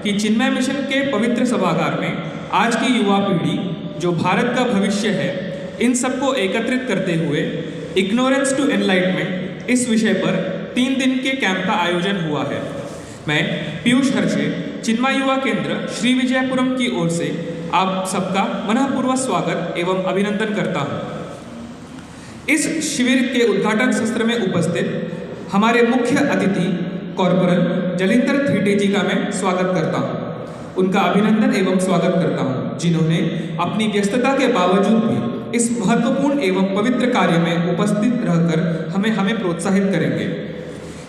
कि चिन्मय मिशन के पवित्र सभागार में आज की युवा पीढ़ी जो भारत का भविष्य है, इन सबको एकत्रित करते हुए इग्नोरेंस टू एनलाइटमेंट इस विषय पर 3 दिन के कैंप का आयोजन हुआ है। मैं पीयूष हर्षे, चिन्मय युवा केंद्र श्री विजयपुरम की ओर से आप सबका मनःपूर्वक स्वागत एवं अभिनंदन करता हूँ। इस शिविर के उद्घाटन सत्र में उपस्थित हमारे मुख्य अतिथि कॉर्पोरल जलिंदर थीटे जी का मैं स्वागत करता हूँ। उनका अभिनंदन एवं स्वागत करता हूँ, जिन्होंने अपनी व्यस्तता के बावजूद भी इस महत्वपूर्ण एवं पवित्र कार्य में उपस्थित रहकर हमें प्रोत्साहित करेंगे।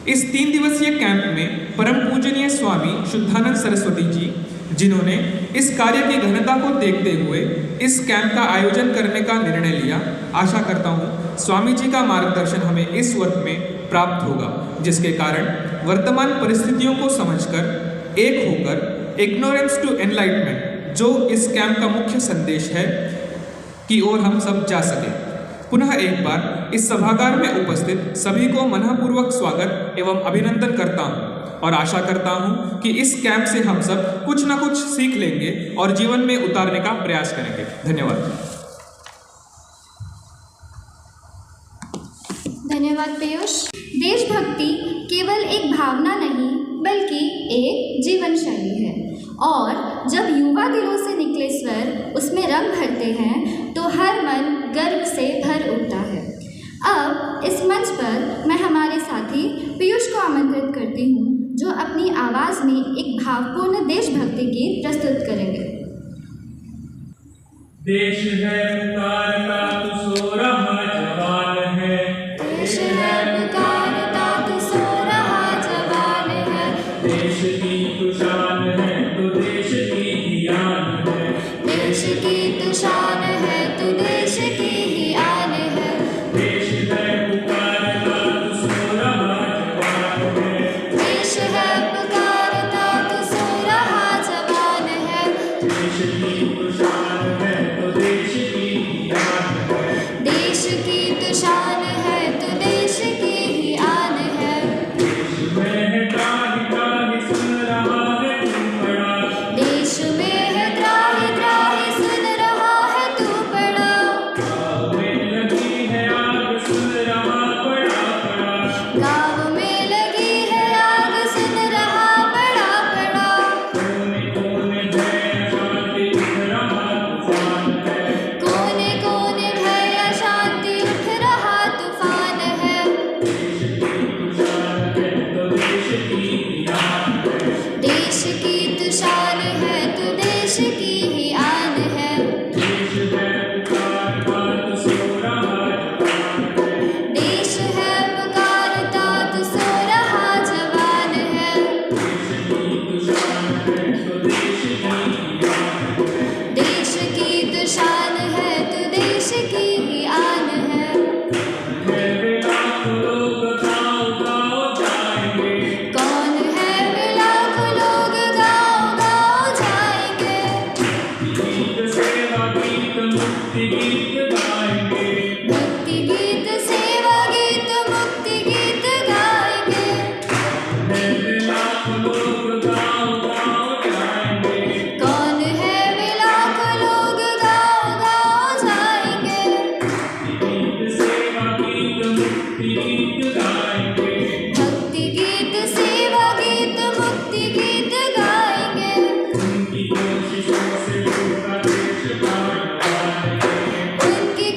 इस 3 दिवसीय कैंप में परम पूजनीय स्वामी शुद्धानंद सरस्वती जी, जिन्होंने इस कार्य की घनता को देखते हुए इस कैंप का आयोजन करने का निर्णय लिया, आशा करता हूँ स्वामी जी का मार्गदर्शन हमें इस वर्ष में प्राप्त होगा, जिसके कारण वर्तमान परिस्थितियों को समझकर एक होकर इग्नोरेंस टू एनलाइटमेंट जो इस कैंप का मुख्य संदेश है की ओर हम सब जा सके। पुनः एक बार इस सभागार में उपस्थित सभी को मनःपूर्वक स्वागत एवं अभिनंदन करता हूँ और आशा करता हूँ कि इस कैंप से हम सब कुछ ना कुछ सीख लेंगे और जीवन में उतारने का प्रयास करेंगे। धन्यवाद। धन्यवाद पीयूष। देशभक्ति केवल एक भावना नहीं बल्कि एक जीवन शैली है, और जब युवा दिलों से निकले स्वर उसमें रंग भरते हैं तो हर मन गर्व से भर उठता है। अब इस मंच पर मैं हमारे साथी पीयूष को आमंत्रित करती हूँ, जो अपनी आवाज़ में एक भावपूर्ण देशभक्ति गीत प्रस्तुत करेंगे। देश है पुकारता तू सो रहा जवान है, देश है पुकारता तू सो रहा जवान है, देश की तू शान है तो देश की ही आन है, देश की तू शान है तू देश की ही आन है, देश है पुकारता तू सो रहा जवान है, देश है पुकारता तू सो रहा जवान है, देश की तू शान है तो देश की ही आन है, देश की तू शान है तू देश की ही आन है, देश में है त्राहि त्राहि सुन रहा है तू बड़ा, देश में है त्राहि त्राहि सुन रहा है तू बड़ा, गाँव में लगी है आग सुन रहा बड़ा बड़ा, गाँव में लगी है आग सुन रहा बड़ा बड़ा, कोने कोने भय शांति उठ रहा तूफान है, कोने कोने भय अशांति उठ रहा तूफान है, देश की तू शान है तो देश की ही आन है, देश की तू शान है तू देश की ही आन है, देश है पुकारता तू सो रहा जवान है, देश है पुकारता तू सो रहा जवान है, देश की तू शान है तो देश की ही आन है, देश की तू शान है तू देश की ही आन है, है लाखों लोग गाँव गाँव जाएंगे, कौन है वे लाखों लोग गाँव गाँव जाएंगे, गीत सेवा गीत मुक्ति गीत गाएंगे, मुक्ति गीत सेवा गीत मुक्ति गीत गाएंगे, है लाखों लोग गाँव गाँव जाएंगे, कौन है वे लाखों लोग गाँव गाँव जाएंगे, गीत सेवा गीत मुक्ति गीत गाएंगे, भक्ति गीत सेवा गीत मुक्ति गीत गाएंगे, उनकी कोशिशों से उनका देश बाहर आएंगे, उनकी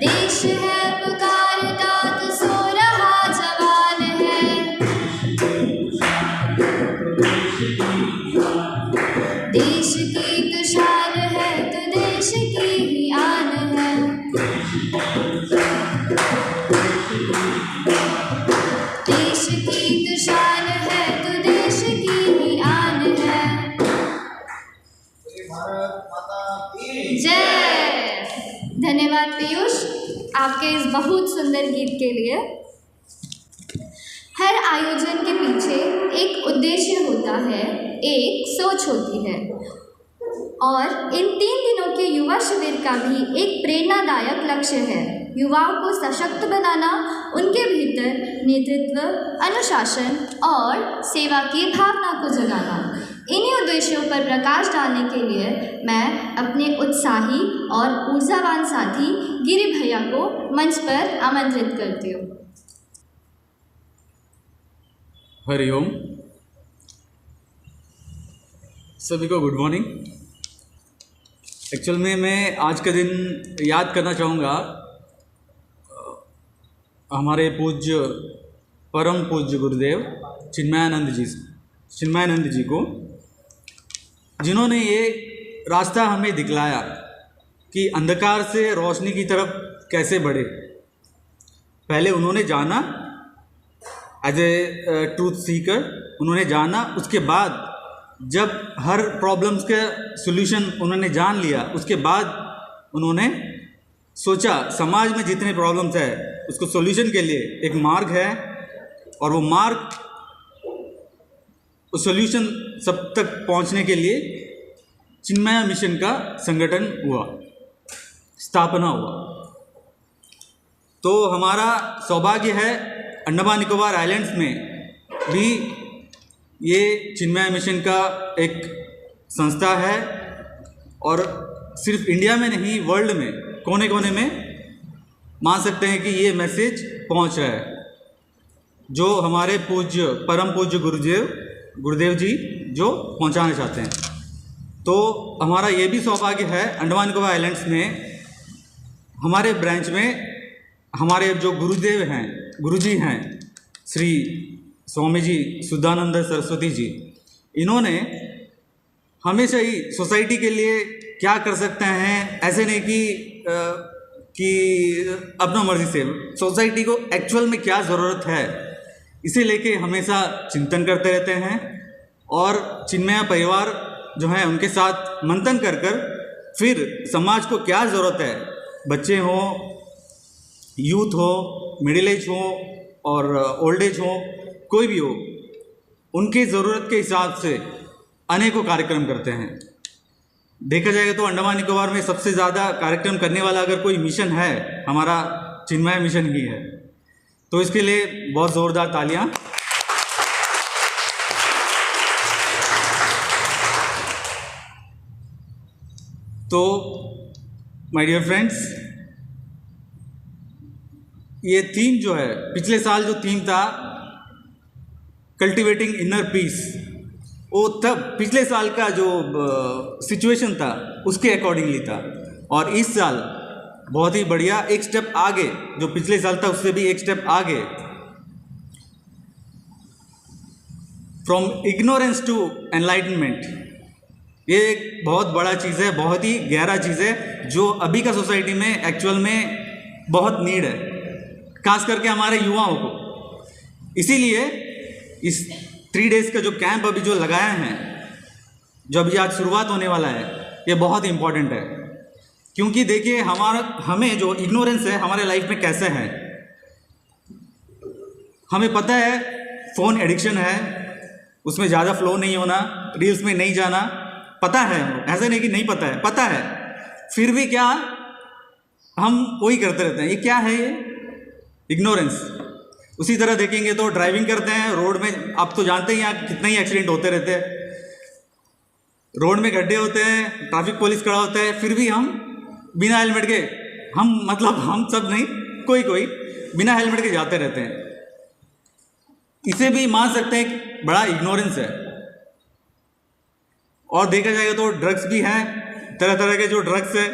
देश है पुकारता तो सो रहा जवान है। देश की तो शान है तो देश की ही आन है। देश की तो शान है तो देश की ही आन है। जय। धन्यवाद पीयूष आपके इस बहुत सुंदर गीत के लिए। हर आयोजन के पीछे एक उद्देश्य होता है, एक सोच होती है और इन 3 दिनों के युवा शिविर का भी एक प्रेरणादायक लक्ष्य है, युवाओं को सशक्त बनाना, उनके भीतर नेतृत्व, अनुशासन और सेवा की भावना को जगाना। इन्हीं उद्देश्यों पर प्रकाश डालने के लिए मैं अपने उत्साही और ऊर्जावान साथी गिरी भैया को मंच पर आमंत्रित करती हूँ। हरिओम। सभी को गुड मॉर्निंग। एक्चुअल में मैं आज का दिन याद करना चाहूँगा हमारे पूज्य परम पूज्य गुरुदेव चिन्मयानंद जी को, जिन्होंने ये रास्ता हमें दिखलाया कि अंधकार से रोशनी की तरफ कैसे बढ़े। पहले उन्होंने जाना एज ए ट्रूथ सीकर, उन्होंने जाना, उसके बाद जब हर प्रॉब्लम्स का सॉल्यूशन उन्होंने जान लिया, उसके बाद उन्होंने सोचा समाज में जितने प्रॉब्लम्स है उसको सॉल्यूशन के लिए एक मार्ग है और वो मार्ग उस सॉल्यूशन सब तक पहुंचने के लिए चिन्मया मिशन का संगठन हुआ, स्थापना हुआ। तो हमारा सौभाग्य है अंडमान निकोबार आइलैंड्स में भी ये चिन्मया मिशन का एक संस्था है और सिर्फ इंडिया में नहीं, वर्ल्ड में कोने कोने में मान सकते हैं कि ये मैसेज पहुंच रहा है जो हमारे पूज्य परम पूज्य गुरुदेव जी जो पहुंचाना चाहते हैं। तो हमारा ये भी सौभाग्य है अंडमान निकोबार आइलैंड्स में हमारे ब्रांच में हमारे जो गुरुजी हैं श्री स्वामी जी शुद्धानंद सरस्वती जी, इन्होंने हमेशा ही सोसाइटी के लिए क्या कर सकते हैं, ऐसे नहीं कि अपना मर्जी से, सोसाइटी को एक्चुअल में क्या ज़रूरत है इसे लेके हमेशा चिंतन करते रहते हैं और चिन्मया परिवार जो है उनके साथ मंथन कर फिर समाज को क्या ज़रूरत है, बच्चे हों, यूथ हो, मिडिल एज हो और ओल्ड एज हो, कोई भी हो, उनकी ज़रूरत के हिसाब से अनेकों कार्यक्रम करते हैं। देखा जाएगा तो अंडमान निकोबार में सबसे ज़्यादा कार्यक्रम करने वाला अगर कोई मिशन है हमारा चिन्मया मिशन ही है। तो इसके लिए बहुत ज़ोरदार तालियां। तो माय डियर फ्रेंड्स, ये थीम जो है, पिछले साल जो थीम था कल्टिवेटिंग इनर पीस, वो तब पिछले साल का जो सिचुएशन था उसके अकॉर्डिंगली था और इस साल बहुत ही बढ़िया एक स्टेप आगे, जो पिछले साल था उससे भी एक स्टेप आगे, फ्रॉम इग्नोरेंस टू एनलाइटनमेंट। ये एक बहुत बड़ा चीज़ है, बहुत ही गहरा चीज़ है जो अभी का सोसाइटी में एक्चुअल में बहुत नीड है, खास करके हमारे युवाओं को। इसीलिए इस 3 डेज़ का जो कैंप अभी जो लगाया है, जो अभी आज शुरुआत होने वाला है, ये बहुत इम्पॉर्टेंट है। क्योंकि देखिए हमें जो इग्नोरेंस है हमारे लाइफ में कैसे है, हमें पता है फ़ोन एडिक्शन है, उसमें ज़्यादा फ्लो नहीं होना, रील्स में नहीं जाना, पता है, ऐसा नहीं कि नहीं पता है, पता है, फिर भी क्या हम वही करते रहते हैं। ये क्या है? ये इग्नोरेंस। उसी तरह देखेंगे तो ड्राइविंग करते हैं रोड में, आप तो जानते ही यहाँ कितना ही एक्सीडेंट होते रहते हैं, रोड में गड्ढे होते हैं, ट्रैफिक पुलिस खड़ा होता है, फिर भी हम बिना हेलमेट के, हम सब नहीं, कोई बिना हेलमेट के जाते रहते हैं। इसे भी मान सकते हैं कि बड़ा इग्नोरेंस है। और देखा जाएगा तो ड्रग्स भी हैं, तरह तरह के जो ड्रग्स है,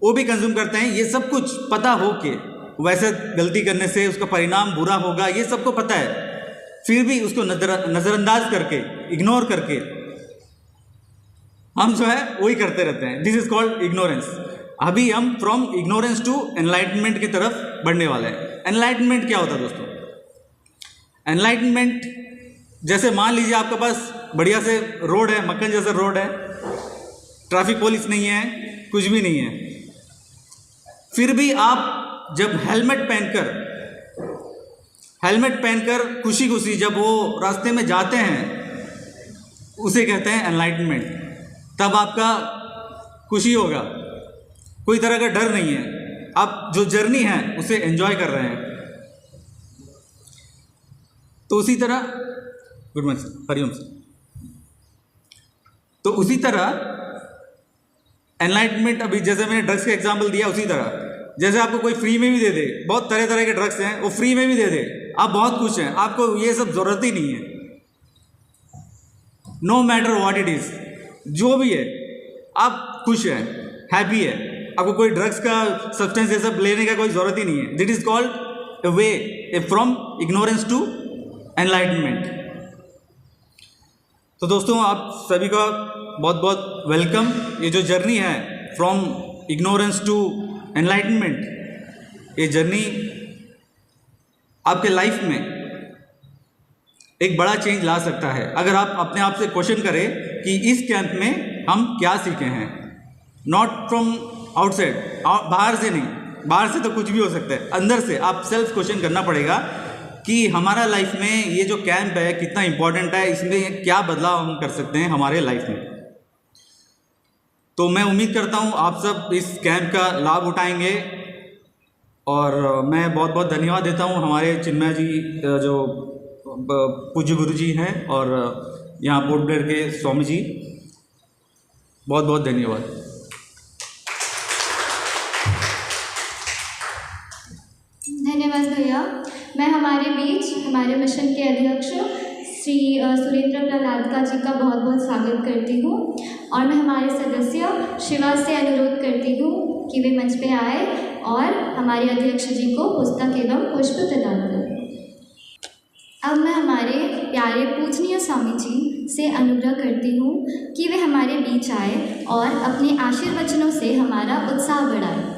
वो भी कंज्यूम करते हैं। ये सब कुछ पता हो के वैसे गलती करने से उसका परिणाम बुरा होगा, ये सबको पता है, फिर भी उसको नज़रअंदाज करके, इग्नोर करके हम जो है वही करते रहते हैं। This is called ignorance. अभी हम फ्रॉम इग्नोरेंस टू एनलाइटमेंट की तरफ बढ़ने वाले हैं। एनलाइटमेंट क्या होता है दोस्तों? एनलाइटमेंट, जैसे मान लीजिए आपके पास बढ़िया से रोड है, मक्खन जैसा रोड है, ट्रैफिक पुलिस नहीं है, कुछ भी नहीं है, फिर भी आप जब हेलमेट पहनकर खुशी खुशी जब वो रास्ते में जाते हैं, उसे कहते हैं एनलाइटमेंट। तब आपका खुशी होगा, कोई तरह का डर नहीं है, आप जो जर्नी है उसे एंजॉय कर रहे हैं। तो उसी तरह good morning sir, Hariom sir. तो उसी तरह एनलाइटमेंट, अभी जैसे मैंने ड्रग्स का एग्जांपल दिया, उसी तरह जैसे आपको कोई फ्री में भी दे दे, बहुत तरह तरह के ड्रग्स हैं, वो फ्री में भी दे दे, आप बहुत खुश हैं, आपको ये सब ज़रूरत ही नहीं है। No matter what it is, जो भी है आप खुश हैं, हैप्पी है, आपको कोई ड्रग्स का सब्सटेंस ये सब लेने का कोई ज़रूरत ही नहीं है। That is called a way from ignorance to enlightenment. तो दोस्तों, आप सभी का बहुत बहुत वेलकम। ये जो जर्नी है फ्रॉम इग्नोरेंस टू एनलाइटमेंट, ये जर्नी आपके लाइफ में एक बड़ा चेंज ला सकता है अगर आप अपने आप से क्वेश्चन करें कि इस कैंप में हम क्या सीखे हैं। नॉट फ्रॉम आउटसाइड, बाहर से नहीं, बाहर से तो कुछ भी हो सकता है, अंदर से आप सेल्फ क्वेश्चन करना पड़ेगा कि हमारा लाइफ में ये जो कैंप है कितना इम्पोर्टेंट है, इसमें क्या बदलाव हम कर सकते हैं हमारे लाइफ में। तो मैं उम्मीद करता हूँ आप सब इस कैंप का लाभ उठाएंगे, और मैं बहुत बहुत धन्यवाद देता हूँ हमारे चिन्मय जी जो पूज्य गुरु जी हैं, और यहाँ पोर्ट ब्लेयर के स्वामी जी, बहुत बहुत धन्यवाद। धन्यवाद भैया। मैं हमारे बीच हमारे मिशन के अध्यक्ष श्री सुरेंद्र प्रहलादका जी का बहुत बहुत स्वागत करती हूँ, और मैं हमारे सदस्य शिवा से अनुरोध करती हूँ कि वे मंच पे आए और हमारे अध्यक्ष जी को पुस्तक एवं पुष्प प्रदान करें। अब मैं हमारे प्यारे पूजनीय स्वामी जी से अनुग्रह करती हूँ कि वे हमारे बीच आए और अपने आशीर्वचनों से हमारा उत्साह बढ़ाएं।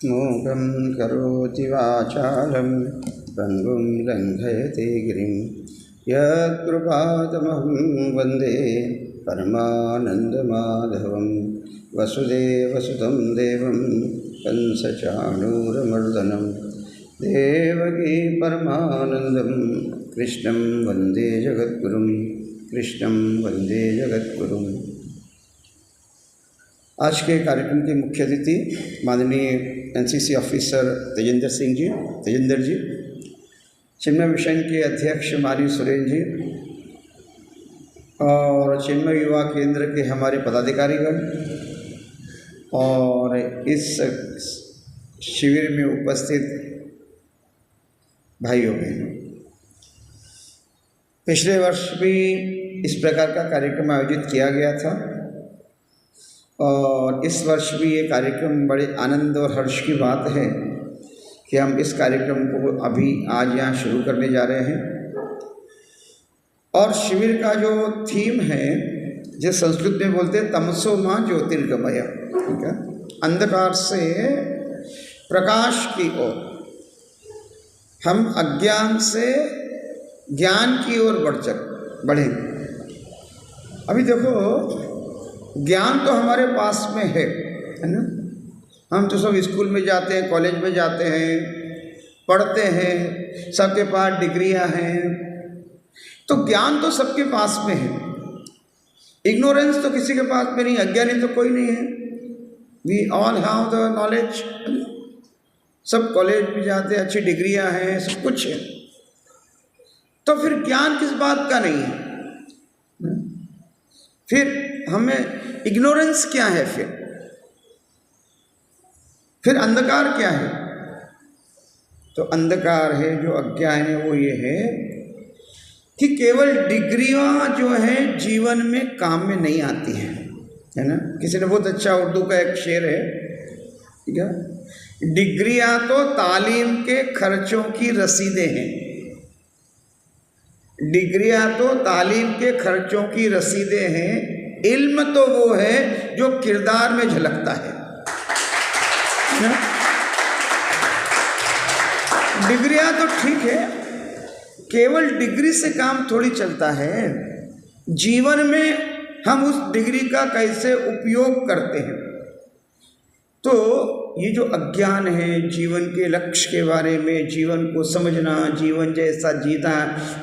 मूकं करोति वाचालं पङ्गुं लङ्घयते गिरिं यत्कृपातमहं वन्दे परमानन्दमाधवं वसुदेवसुतं देवं कंसचाणूरमर्दनं देवकी परमानन्दं कृष्णं वन्दे जगद्गुरुं कृष्णं वन्दे जगद्गुरुं। आज के कार्यक्रम के मुख्य अतिथि माननीय एनसीसी ऑफिसर तेजेंद्र जी, चिन्मय मिशन के अध्यक्ष माननीय सुरेंद्र जी, और चिन्मय युवा केंद्र के हमारे पदाधिकारीगण, और इस शिविर में उपस्थित भाइयों बहनों। पिछले वर्ष भी इस प्रकार का कार्यक्रम आयोजित किया गया था, और इस वर्ष भी ये कार्यक्रम बड़े आनंद और हर्ष की बात है कि हम इस कार्यक्रम को अभी आज यहाँ शुरू करने जा रहे हैं। और शिविर का जो थीम है, जो संस्कृत में बोलते हैं तमसो मां ज्योतिर्गमय, ठीक है, अंधकार से प्रकाश की ओर, हम अज्ञान से ज्ञान की ओर बढ़ेंगे। अभी देखो, ज्ञान तो हमारे पास में है ना, हम तो सब स्कूल में जाते हैं, कॉलेज में जाते हैं, पढ़ते हैं, सबके पास डिग्रियां हैं, तो ज्ञान तो सबके पास में है। इग्नोरेंस तो किसी के पास में नहीं, अज्ञानी तो कोई नहीं है। We all have the knowledge, सब कॉलेज में जाते हैं, अच्छी डिग्रियां हैं, सब कुछ है, तो फिर ज्ञान किस बात का नहीं है? फिर हमें इग्नोरेंस क्या है? फिर अंधकार क्या है? तो अंधकार है, जो अज्ञान है, वो ये है कि केवल डिग्रियां जो है जीवन में काम में नहीं आती हैं, है ना। किसी ने बहुत अच्छा उर्दू का एक शेर है, ठीक है, डिग्रियां तो तालीम के खर्चों की रसीदें हैं, डिग्रियां तो तालीम के खर्चों की रसीदें हैं, इल्म तो वो है जो किरदार में झलकता है ना? डिग्रियां तो ठीक है, केवल डिग्री से काम थोड़ी चलता है। जीवन में हम उस डिग्री का कैसे उपयोग करते हैं। तो ये जो अज्ञान है, जीवन के लक्ष्य के बारे में, जीवन को समझना, जीवन जैसा जीना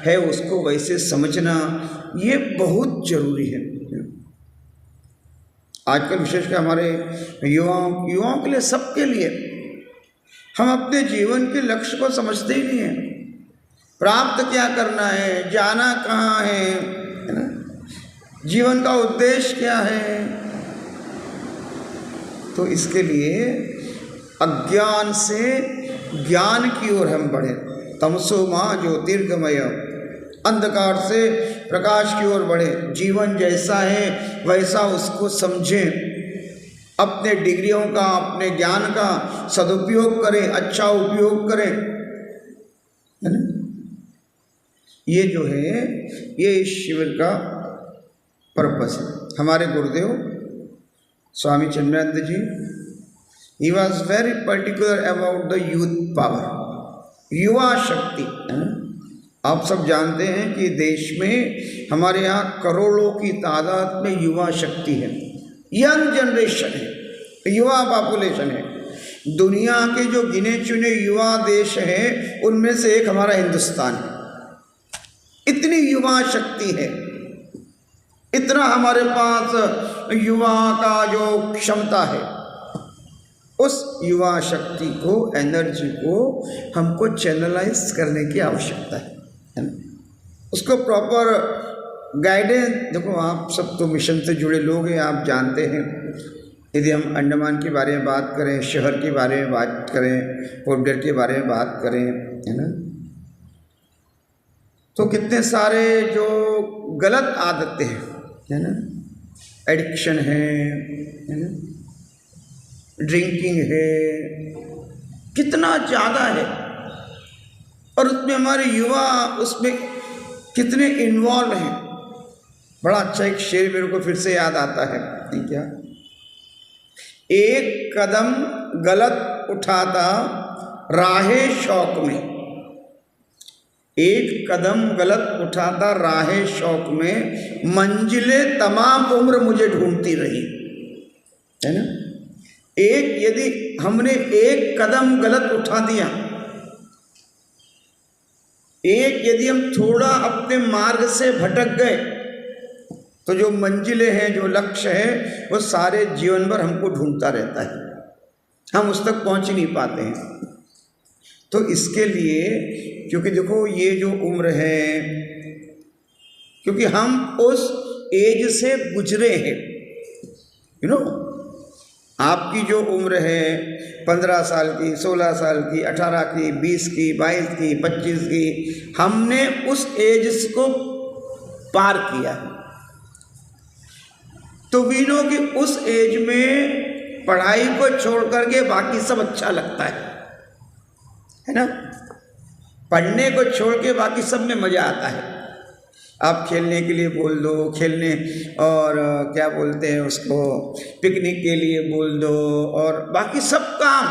है उसको वैसे समझना, ये बहुत जरूरी है। आजकल विशेषकर हमारे युवाओं के लिए, सबके लिए, हम अपने जीवन के लक्ष्य को समझते ही नहीं हैं। प्राप्त क्या करना है, जाना कहाँ है ना, जीवन का उद्देश्य क्या है। तो इसके लिए अज्ञान से ज्ञान की ओर हम बढ़े। तमसो मां ज्योतिर्गमय, अंधकार से प्रकाश की ओर बढ़े। जीवन जैसा है वैसा उसको समझें, अपने डिग्रियों का, अपने ज्ञान का सदुपयोग करें, अच्छा उपयोग करें, है ना। ये जो है, ये इस शिविर का पर्पस है। हमारे गुरुदेव स्वामी चिन्मयानंद जी, he was very particular about the youth power, युवा शक्ति। आप सब जानते हैं कि देश में हमारे यहाँ करोड़ों की तादाद में युवा शक्ति है, यंग जनरेशन है, युवा पॉपुलेशन है। दुनिया के जो गिने चुने युवा देश हैं उनमें से एक हमारा हिंदुस्तान है। इतनी युवा शक्ति है, इतना हमारे पास युवा का जो क्षमता है, उस युवा शक्ति को, एनर्जी को हमको चैनलाइज करने की आवश्यकता है ना। उसको प्रॉपर गाइडेंस। देखो, आप सब तो मिशन से जुड़े लोग हैं, आप जानते हैं, यदि हम अंडमान के बारे में बात करें, शहर के बारे में बात करें, पोर्टर के बारे में बात करें, है ना, तो कितने सारे जो गलत आदतें हैं, है ना, एडिक्शन है ना, ड्रिंकिंग है, कितना ज़्यादा है। और उसमें हमारे युवा उसमें कितने इन्वॉल्व हैं। बड़ा अच्छा एक शेर मेरे को फिर से याद आता है, नहीं क्या, एक कदम गलत उठाता राहे शौक में, एक कदम गलत उठाता राहे शौक में, मंजिलें तमाम उम्र मुझे ढूंढती रही, है ना। एक यदि हमने एक कदम गलत उठा दिया, एक यदि हम थोड़ा अपने मार्ग से भटक गए, तो जो मंजिलें हैं, जो लक्ष्य है, वो सारे जीवन भर हमको ढूंढता रहता है, हम उस तक पहुंच ही नहीं पाते हैं। तो इसके लिए, क्योंकि देखो ये जो उम्र है, क्योंकि हम उस एज से गुजरे हैं, यू नो, आपकी जो उम्र है 15 साल की, 16 साल की, 18 की, 20 की, 22 की, 25 की, हमने उस एज को पार किया। तो वी नो कि उस एज में पढ़ाई को छोड़ करके बाकी सब अच्छा लगता है ना। पढ़ने को छोड़ के बाकी सब में मज़ा आता है। आप खेलने के लिए बोल दो, खेलने और क्या बोलते हैं उसको, पिकनिक के लिए बोल दो, और बाकी सब काम,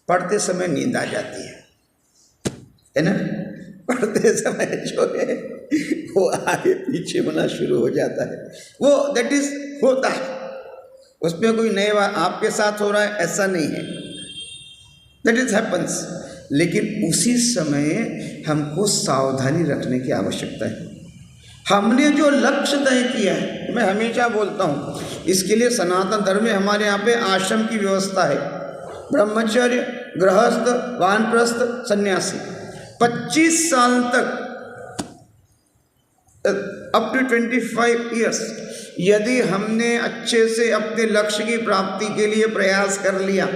पढ़ते समय नींद आ जाती है ना। पढ़ते समय जो है वो आगे पीछे होना शुरू हो जाता है, वो दैट इज होता है, उसमें कोई नए बात आपके साथ हो रहा है ऐसा नहीं है, दैट इज हैपन्स। लेकिन उसी समय हमको सावधानी रखने की आवश्यकता है। हमने जो लक्ष्य तय किया है, मैं हमेशा बोलता हूँ, इसके लिए सनातन धर्म में हमारे यहाँ पे आश्रम की व्यवस्था है, ब्रह्मचर्य, गृहस्थ, वानप्रस्थ, सन्यासी। 25 साल तक अप टू 25 ईयर्स यदि हमने अच्छे से अपने लक्ष्य की प्राप्ति के लिए प्रयास कर लिया,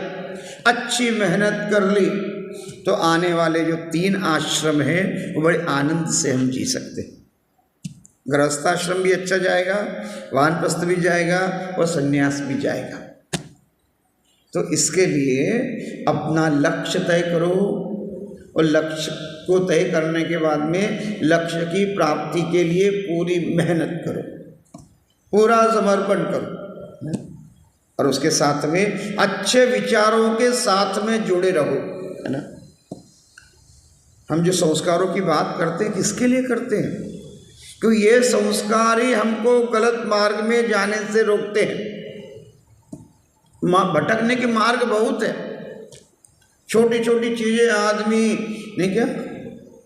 अच्छी मेहनत कर ली, तो आने वाले जो 3 आश्रम हैं वो बड़े आनंद से हम जी सकते हैं। गृहस्थाश्रम भी अच्छा जाएगा, वानप्रस्थ भी जाएगा और संन्यास भी जाएगा। तो इसके लिए अपना लक्ष्य तय करो और लक्ष्य को तय करने के बाद में लक्ष्य की प्राप्ति के लिए पूरी मेहनत करो, पूरा समर्पण करो और उसके साथ में अच्छे विचारों के साथ में जुड़े रहो, है ना। हम जो संस्कारों की बात करते हैं किसके लिए करते हैं? क्योंकि ये संस्कार ही हमको गलत मार्ग में जाने से रोकते हैं। भटकने के मार्ग बहुत है, छोटी छोटी चीज़ें आदमी नहीं क्या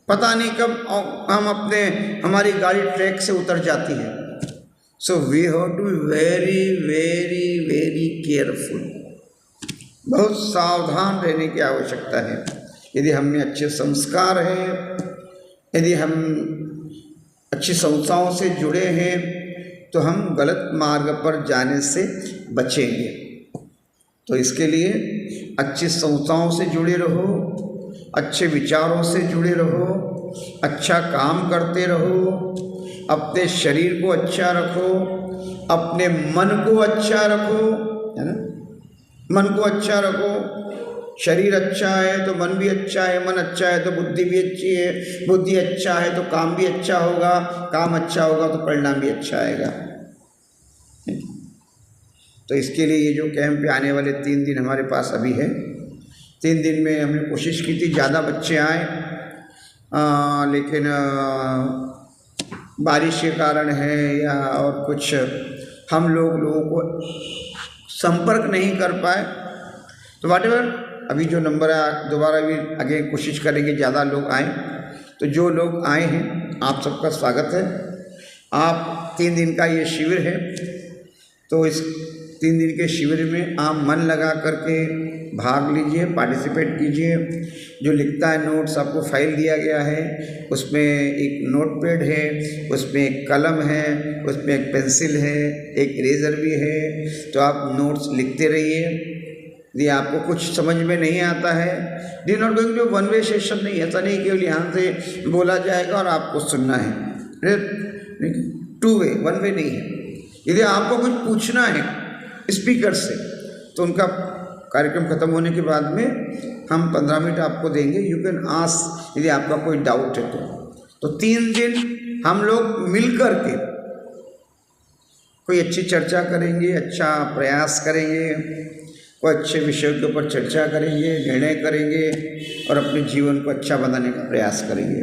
पता नहीं कब हमारी गाड़ी ट्रैक से उतर जाती है। So we have to be very very very careful, बहुत सावधान रहने की आवश्यकता है। यदि हम में अच्छे संस्कार हैं, यदि हम अच्छी संस्थाओं से जुड़े हैं, तो हम गलत मार्ग पर जाने से बचेंगे। तो इसके लिए अच्छी संस्थाओं से जुड़े रहो, अच्छे विचारों से जुड़े रहो, अच्छा काम करते रहो, अपने शरीर को अच्छा रखो, अपने मन को अच्छा रखो, है ना। मन को अच्छा रखो, शरीर अच्छा है तो मन भी अच्छा है, मन अच्छा है तो बुद्धि भी अच्छी है, बुद्धि अच्छा है तो काम भी अच्छा होगा, काम अच्छा होगा तो परिणाम भी अच्छा आएगा। तो इसके लिए ये जो कैंप पे आने वाले 3 दिन हमारे पास अभी है, 3 दिन में हमने कोशिश की थी ज़्यादा बच्चे आए, लेकिन बारिश के कारण है या और कुछ हम लोगों को संपर्क नहीं कर पाए। तो व्हाटएवर अभी जो नंबर है दोबारा भी आगे कोशिश करेंगे ज़्यादा लोग आए। तो जो लोग आए हैं आप सबका स्वागत है। आप 3 दिन का ये शिविर है, तो इस 3 दिन के शिविर में आप मन लगा करके भाग लीजिए, पार्टिसिपेट कीजिए। जो लिखता है नोट्स आपको फाइल दिया गया है, उसमें एक नोट पैड है, उसमें एक कलम है, उसमें एक पेंसिल है, एक इरेजर भी है। तो आप नोट्स लिखते रहिए। यदि आपको कुछ समझ में नहीं आता है, the not going to one way session नहीं, ऐसा नहीं केवल यहाँ से बोला जाएगा और आपको सुनना है। 2 वे, 1 वे नहीं है। यदि आपको कुछ पूछना है स्पीकर से, तो उनका कार्यक्रम खत्म होने के बाद में हम 15 मिनट आपको देंगे, यू कैन आस्क यदि आपका कोई डाउट है तो 3 दिन हम लोग मिल कर के कोई अच्छी चर्चा करेंगे, अच्छा प्रयास करेंगे, कोई अच्छे विषय के ऊपर चर्चा करेंगे, निर्णय करेंगे और अपने जीवन को अच्छा बनाने का प्रयास करेंगे।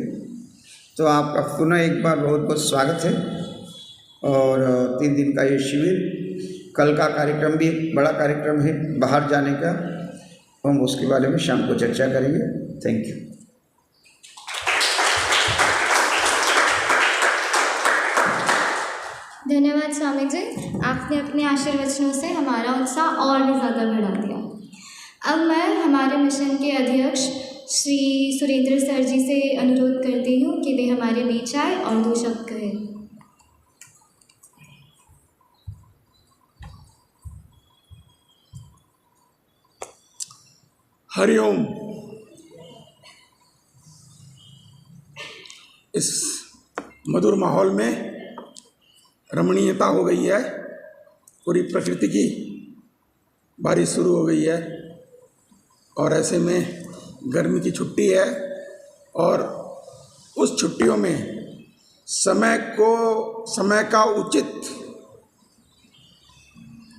तो आपका पुनः एक बार बहुत बहुत स्वागत है। और 3 दिन का ये शिविर, कल का कार्यक्रम भी एक बड़ा कार्यक्रम है बाहर जाने का, हम उसके बारे में शाम को चर्चा करेंगे। Thank you. धन्यवाद स्वामी जी, आपने अपने आशीर्वचनों से हमारा उत्साह और भी ज़्यादा बढ़ा दिया। अब मैं हमारे मिशन के अध्यक्ष श्री सुरेंद्र सर जी से अनुरोध करती हूँ कि वे हमारे बीच आए और 2 शब्द कहें। हरिओम। इस मधुर माहौल में रमणीयता हो गई है, पूरी प्रकृति की बारिश शुरू हो गई है और ऐसे में गर्मी की छुट्टी है और उस छुट्टियों में समय का उचित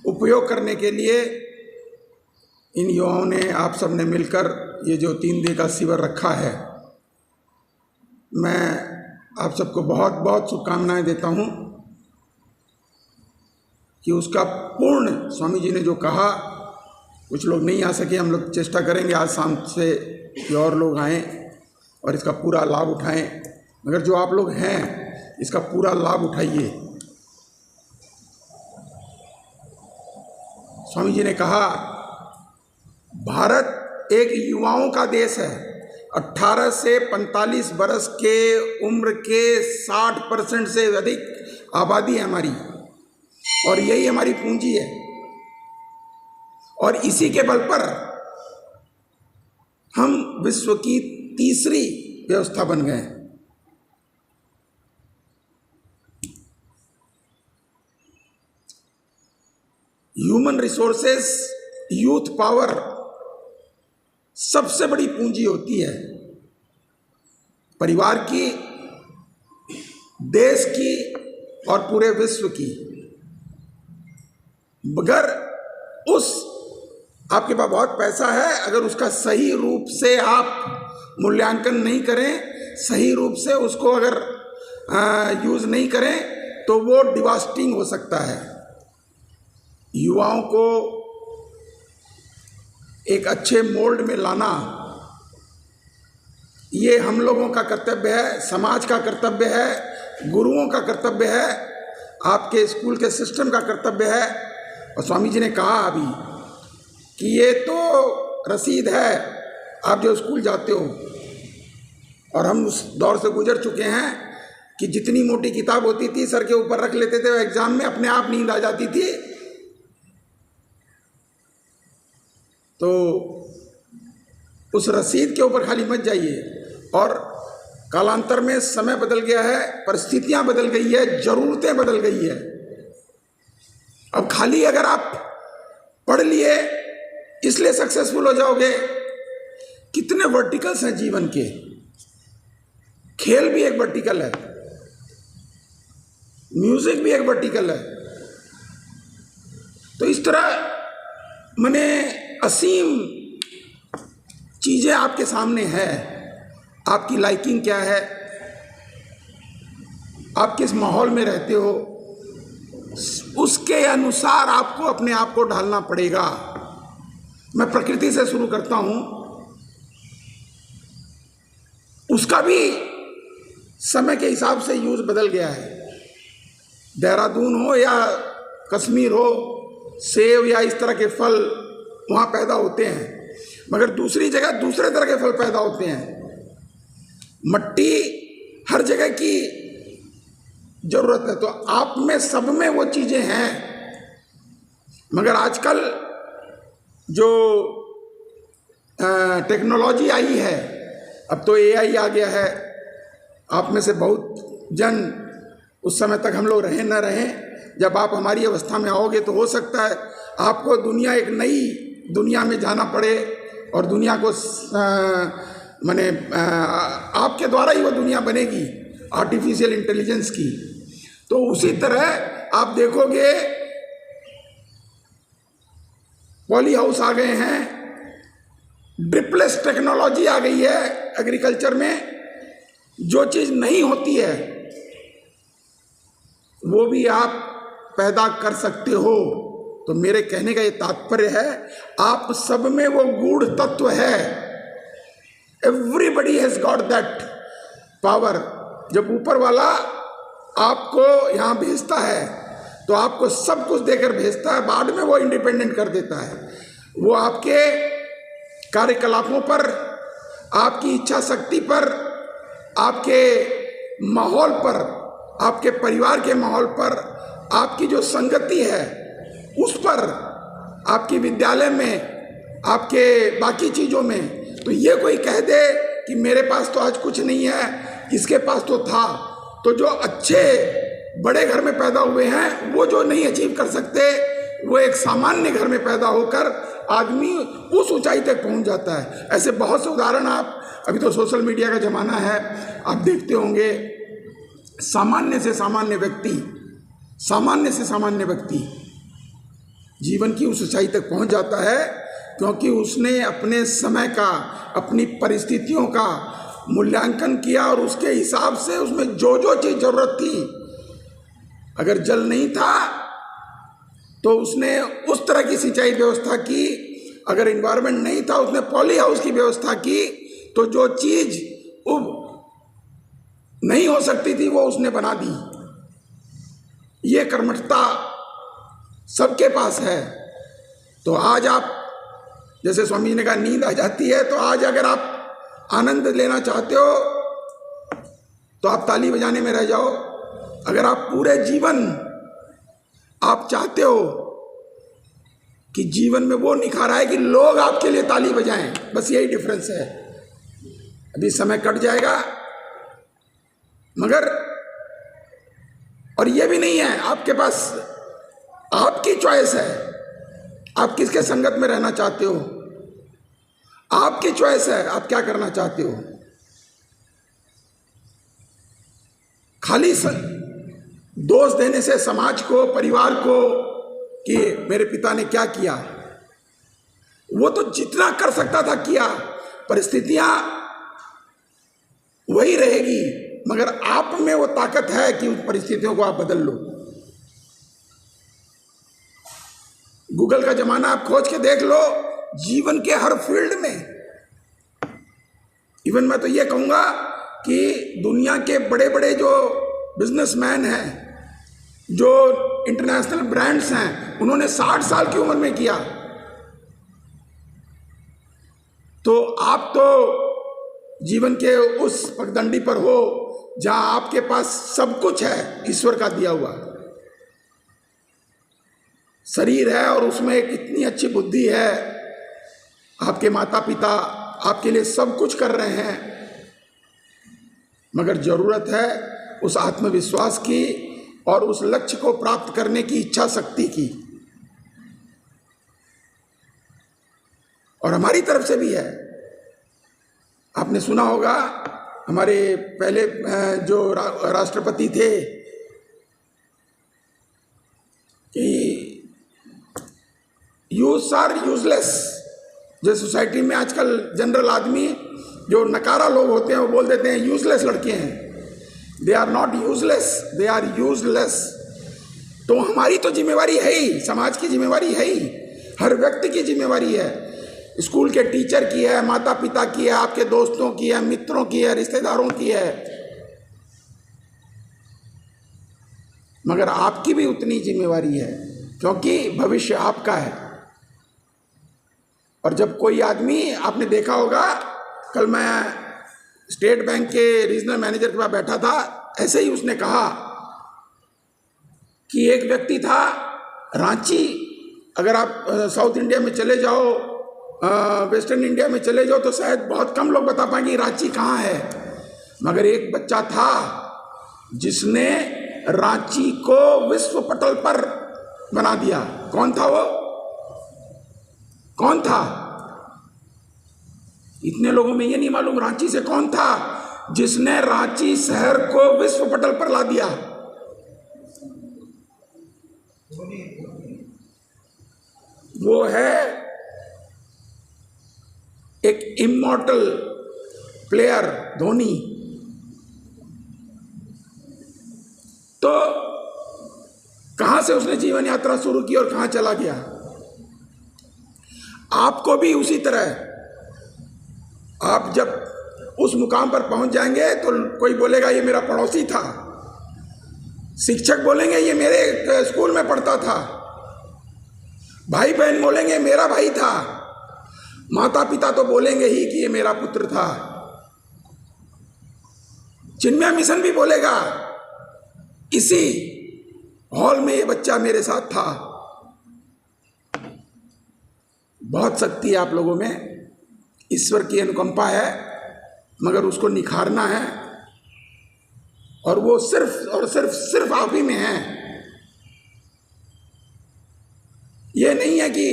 उपयोग करने के लिए इन युवाओं ने, आप सब ने मिलकर ये जो 3 दिन का शिविर रखा है, मैं आप सबको बहुत बहुत शुभकामनाएं देता हूँ कि उसका पूर्ण, स्वामी जी ने जो कहा, कुछ लोग नहीं आ सके, हम लोग चेष्टा करेंगे आज शाम से कि और लोग आएँ और इसका पूरा लाभ उठाएं। मगर जो आप लोग हैं इसका पूरा लाभ उठाइए। स्वामी जी ने कहा भारत एक युवाओं का देश है। 18 से 45 वर्ष के उम्र के 60% से अधिक आबादी है हमारी, और यही हमारी पूंजी है, और इसी के बल पर हम विश्व की तीसरी व्यवस्था बन गए हैं। ह्यूमन रिसोर्सेस, यूथ पावर सबसे बड़ी पूंजी होती है परिवार की, देश की और पूरे विश्व की। मगर आपके पास बहुत पैसा है, अगर उसका सही रूप से आप मूल्यांकन नहीं करें, सही रूप से उसको अगर यूज़ नहीं करें, तो वो डिवास्टिंग हो सकता है। युवाओं को एक अच्छे मोल्ड में लाना, ये हम लोगों का कर्तव्य है, समाज का कर्तव्य है, गुरुओं का कर्तव्य है, आपके स्कूल के सिस्टम का कर्तव्य है। और स्वामी जी ने कहा अभी कि ये तो रसीद है, आप जो स्कूल जाते हो, और हम उस दौर से गुजर चुके हैं कि जितनी मोटी किताब होती थी सर के ऊपर रख लेते थे, एग्जाम में अपने आप नींद आ जाती थी। तो उस रसीद के ऊपर खाली मत जाइए। और कालांतर में समय बदल गया है, परिस्थितियां बदल गई है, जरूरतें बदल गई है। अब खाली अगर आप पढ़ लिए इसलिए सक्सेसफुल हो जाओगे, कितने वर्टिकल्स हैं जीवन के। खेल भी एक वर्टिकल है, म्यूजिक भी एक वर्टिकल है। तो इस तरह माने असीम चीजें आपके सामने है। आपकी लाइकिंग क्या है, आप किस माहौल में रहते हो, उसके अनुसार आपको अपने आप को ढालना पड़ेगा। मैं प्रकृति से शुरू करता हूं, उसका भी समय के हिसाब से यूज बदल गया है। देहरादून हो या कश्मीर हो, सेब या इस तरह के फल वहाँ पैदा होते हैं, मगर दूसरी जगह दूसरे तरह के फल पैदा होते हैं। मट्टी हर जगह की जरूरत है, तो आप में सब में वो चीज़ें हैं। मगर आजकल जो टेक्नोलॉजी आई है, अब तो एआई आ गया है। आप में से बहुत जन उस समय तक हम लोग रहें न रहें, जब आप हमारी अवस्था में आओगे तो हो सकता है आपको एक नई दुनिया में जाना पड़े, और दुनिया को माने आपके द्वारा ही वो दुनिया बनेगी, आर्टिफिशियल इंटेलिजेंस की। तो उसी तरह आप देखोगे पॉली हाउस आ गए हैं, ड्रिपलेस टेक्नोलॉजी आ गई है एग्रीकल्चर में। जो चीज़ नहीं होती है वो भी आप पैदा कर सकते हो। तो मेरे कहने का ये तात्पर्य है, आप सब में वो गूढ़ तत्व है। Everybody has got that power. जब ऊपर वाला आपको यहाँ भेजता है तो आपको सब कुछ देकर भेजता है, बाद में वो इंडिपेंडेंट कर देता है। वो आपके कार्यकलापों पर, आपकी इच्छा शक्ति पर, आपके माहौल पर, आपके परिवार के माहौल पर, आपकी जो संगति है उस पर, आपकी विद्यालय में, आपके बाकी चीज़ों में। तो ये कोई कह दे कि मेरे पास तो आज कुछ नहीं है, इसके पास तो था, तो जो अच्छे बड़े घर में पैदा हुए हैं वो जो नहीं अचीव कर सकते, वो एक सामान्य घर में पैदा होकर आदमी उस ऊंचाई तक पहुंच जाता है। ऐसे बहुत से उदाहरण आप, अभी तो सोशल मीडिया का ज़माना है, आप देखते होंगे। सामान्य से सामान्य व्यक्ति जीवन की उस ऊंचाई तक पहुंच जाता है, क्योंकि उसने अपने समय का, अपनी परिस्थितियों का मूल्यांकन किया और उसके हिसाब से उसमें जो जो चीज़ जरूरत थी, अगर जल नहीं था तो उसने उस तरह की सिंचाई व्यवस्था की, अगर एनवायरनमेंट नहीं था उसने पॉली हाउस की व्यवस्था की। तो जो चीज़ नहीं हो सकती थी वो उसने बना दी। ये कर्मठता सबके पास है। तो आज आप, जैसे स्वामी जी ने कहा, नींद आ जाती है, तो आज अगर आप आनंद लेना चाहते हो तो आप ताली बजाने में रह जाओ। अगर आप पूरे जीवन आप चाहते हो कि जीवन में वो निखार आए कि लोग आपके लिए ताली बजाएं, बस यही डिफरेंस है। अभी समय कट जाएगा, मगर और ये भी नहीं है, आपके पास आपकी चॉइस है, आप किसके संगत में रहना चाहते हो, आपकी चॉइस है, आप क्या करना चाहते हो। खाली दोष देने से समाज को, परिवार को कि मेरे पिता ने क्या किया, वो तो जितना कर सकता था किया, परिस्थितियां वही रहेगी, मगर आप में वो ताकत है कि उन परिस्थितियों को आप बदल लो। गूगल का जमाना, आप खोज के देख लो, जीवन के हर फील्ड में। इवन मैं तो ये कहूंगा कि दुनिया के बड़े बड़े जो बिजनेसमैन हैं, जो इंटरनेशनल ब्रांड्स हैं, उन्होंने 60 साल की उम्र में किया। तो आप तो जीवन के उस पगडंडी पर हो जहां आपके पास सब कुछ है, ईश्वर का दिया हुआ शरीर है और उसमें एक इतनी अच्छी बुद्धि है, आपके माता पिता आपके लिए सब कुछ कर रहे हैं, मगर जरूरत है उस आत्मविश्वास की और उस लक्ष्य को प्राप्त करने की इच्छा शक्ति की। और हमारी तरफ से भी है। आपने सुना होगा, हमारे पहले जो राष्ट्रपति थे कि यूथ आर यूजलेस। जो सोसाइटी में आजकल जनरल आदमी, जो नकारा लोग होते हैं, वो बोल देते हैं यूजलेस लड़के हैं। They are not useless, they are useless. तो हमारी तो जिम्मेवारी है ही, समाज की जिम्मेवारी है ही, हर व्यक्ति की जिम्मेवारी है। स्कूल के टीचर की है, माता पिता की है, आपके दोस्तों की है, मित्रों की है, रिश्तेदारों की है, मगर आपकी भी उतनी जिम्मेवारी है, क्योंकि भविष्य आपका है। और जब कोई आदमी, आपने देखा होगा, कल मैं स्टेट बैंक के रीजनल मैनेजर के पास बैठा था, ऐसे ही उसने कहा कि एक व्यक्ति था रांची, अगर आप साउथ इंडिया में चले जाओ, वेस्टर्न इंडिया में चले जाओ, तो शायद बहुत कम लोग बता पाएंगे रांची कहाँ है, मगर एक बच्चा था जिसने रांची को विश्व पटल पर बना दिया। कौन था वो? कौन था? इतने लोगों में ये नहीं मालूम रांची से कौन था जिसने रांची शहर को विश्व पटल पर ला दिया। वो है एक इमॉर्टल प्लेयर, धोनी। तो कहां से उसने जीवन यात्रा शुरू की और कहां चला गया। आपको भी उसी तरह, आप जब उस मुकाम पर पहुंच जाएंगे तो कोई बोलेगा ये मेरा पड़ोसी था, शिक्षक बोलेंगे ये मेरे स्कूल में पढ़ता था, भाई बहन बोलेंगे मेरा भाई था, माता पिता तो बोलेंगे ही कि ये मेरा पुत्र था, चिन्मय मिशन भी बोलेगा इसी हॉल में ये बच्चा मेरे साथ था। बहुत शक्ति है आप लोगों में, ईश्वर की अनुकंपा है, मगर उसको निखारना है, और वो सिर्फ और सिर्फ आप ही में है। ये नहीं है कि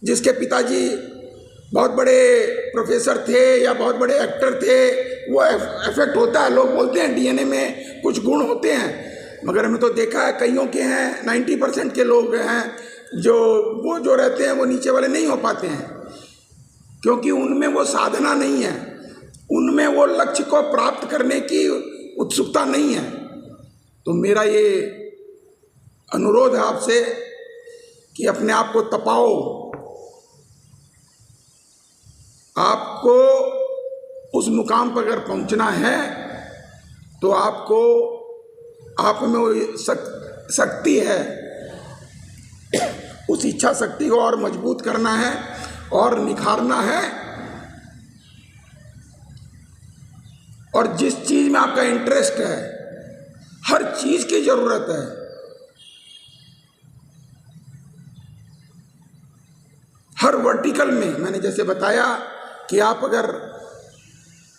जिसके पिताजी बहुत बड़े प्रोफेसर थे या बहुत बड़े एक्टर थे, वो इफेक्ट होता है। लोग बोलते हैं डीएनए में कुछ गुण होते हैं, मगर हमें तो देखा है कईयों के हैं, 90% के लोग हैं जो रहते हैं वो नीचे वाले नहीं हो पाते हैं, क्योंकि उनमें वो साधना नहीं है, उनमें वो लक्ष्य को प्राप्त करने की उत्सुकता नहीं है। तो मेरा ये अनुरोध है आपसे कि अपने आप को तपाओ। आपको उस मुकाम पर अगर पहुंचना है तो आपको, आप में वो शक्ति है, उस इच्छा शक्ति को और मजबूत करना है और निखारना है। और जिस चीज़ में आपका इंटरेस्ट है, हर चीज़ की ज़रूरत है। हर वर्टिकल में, मैंने जैसे बताया कि आप अगर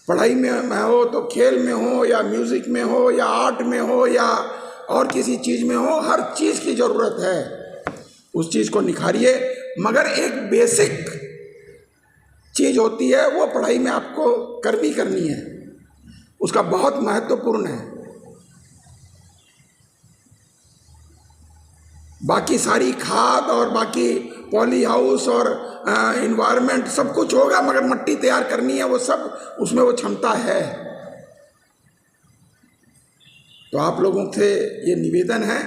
पढ़ाई में हो तो खेल में हो, या म्यूज़िक में हो, या आर्ट में हो, या और किसी चीज़ में हो, हर चीज़ की ज़रूरत है। उस चीज़ को निखारिए, मगर एक बेसिक चीज़ होती है वो पढ़ाई में आपको करनी है, उसका बहुत महत्वपूर्ण है। बाकी सारी खाद और बाकी पॉली हाउस और इन्वायरमेंट सब कुछ होगा, मगर मिट्टी तैयार करनी है, वो सब उसमें वो क्षमता है। तो आप लोगों से ये निवेदन है,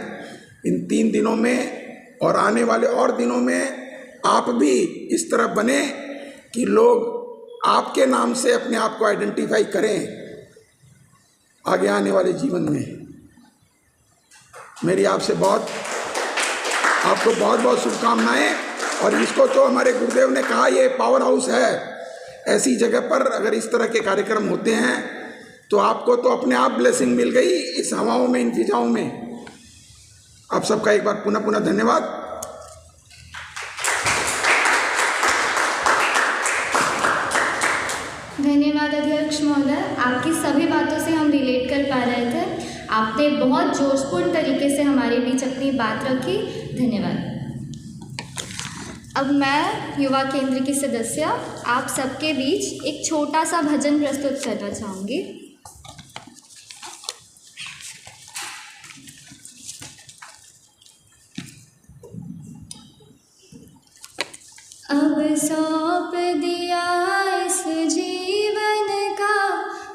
इन 3 दिनों में और आने वाले और दिनों में आप भी इस तरह बने कि लोग आपके नाम से अपने आप को आइडेंटिफाई करें आगे आने वाले जीवन में। मेरी आपको बहुत बहुत शुभकामनाएं। और इसको तो हमारे गुरुदेव ने कहा, ये पावर हाउस है। ऐसी जगह पर अगर इस तरह के कार्यक्रम होते हैं तो आपको तो अपने आप ब्लेसिंग मिल गई इस हवाओं में, इन फिजाओं में। आप सबका एक बार पुनः धन्यवाद। धन्यवाद अध्यक्ष महोदय, आपकी सभी बातों से हम रिलेट कर पा रहे थे। आपने बहुत जोशपूर्ण तरीके से हमारे बीच अपनी बात रखी। धन्यवाद। अब मैं युवा केंद्र की सदस्य आप सबके बीच एक छोटा सा भजन प्रस्तुत करना चाहूँगी। अब सौंप दिया इस जीवन का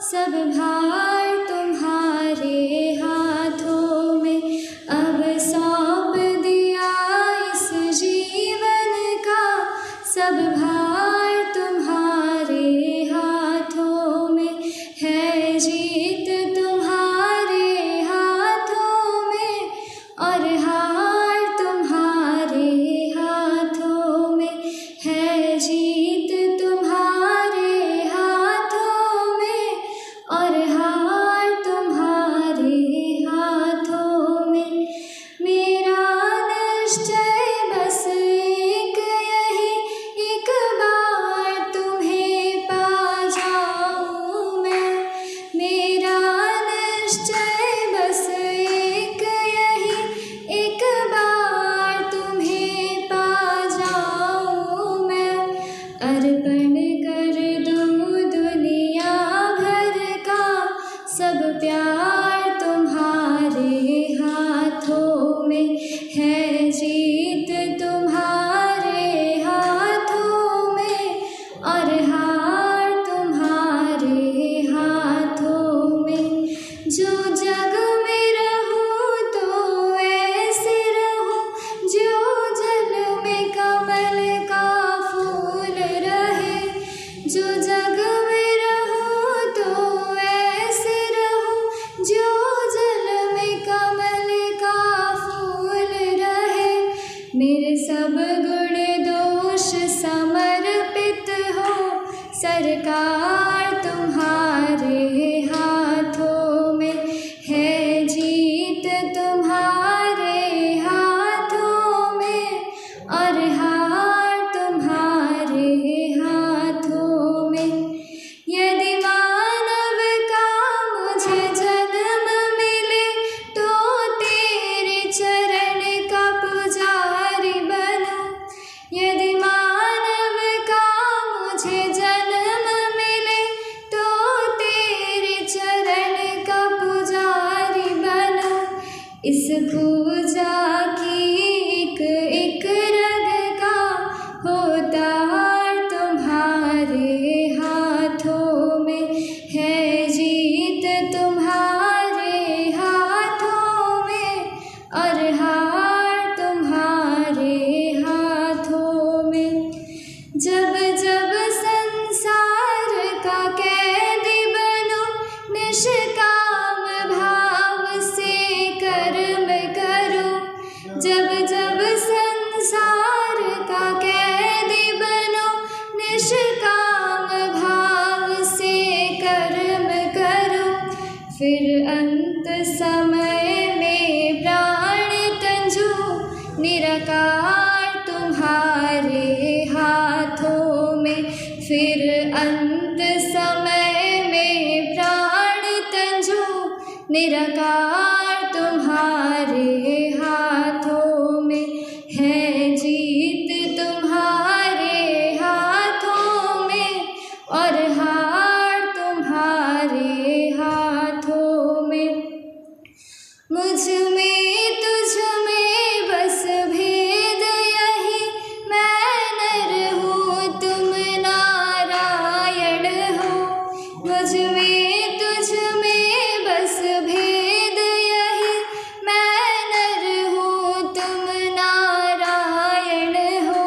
सब भार तुम्हारे हाथों में। अब सौंप दिया इस जीवन का सब भार तुम्हारे हाथों में। है जीत तुम्हारे हाथों में और हार तुम्हारे हाथों में। है जीत तुम्हारे हाथों में और हार तुम्हारे हाथों में। मेरा निश्चय बस एक यही, एक बार तुम्हें पा जाऊं मैं। मेरा निश्चय बस एक यही, एक बार तुम्हें पा जाऊं मैं। अर्पण कर दूं दुनिया भर का सब प्यार तुम्हारे हाथों में। है जीत तुम्हारे हाथों में और हार तुम्हारे हाथों में। जो जग में रहूं तो ऐसे रहूं, जो जल में कमल का फूल रहे। जो जग में रहूं तो ऐसे रहूं, जो जल में कमल का फूल रहे। मेरे सब गुण दोष समर्पित हो सरकार तुम्हारे हाथों में। है जीत तुम्हारे हाथों में और हार तुम्हारे हाथों में। यदि मानव का मुझे जन्म मिले तो तेरे चरण का पुजारी बनूं। यदि मानव का मुझे जन्म मिले निराकार तुम्हारे हाथों में है, जीत तुम्हारे हाथों में और हार तुम्हारे हाथों में। मुझ में तुझ में बस भेद यही, मैं नर हूँ तुम नारायण हो। मुझ में तुझ में बस भेद यही, मैं नर हूँ तुम नारायण हो।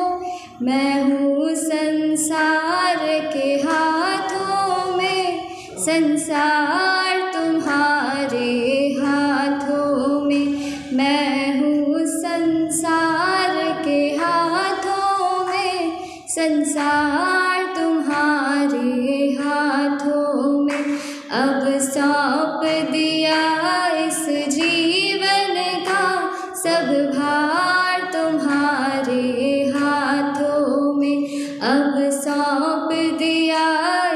मैं हूँ संसार के हाथों में, संसार तुम्हारे हाथों में। मैं हूँ संसार के हाथों में, संसार तुम्हारे हाथों में। अब सौंप दिया इस जीवन का सब भार तुम्हारे हाथों में। अब सौंप दिया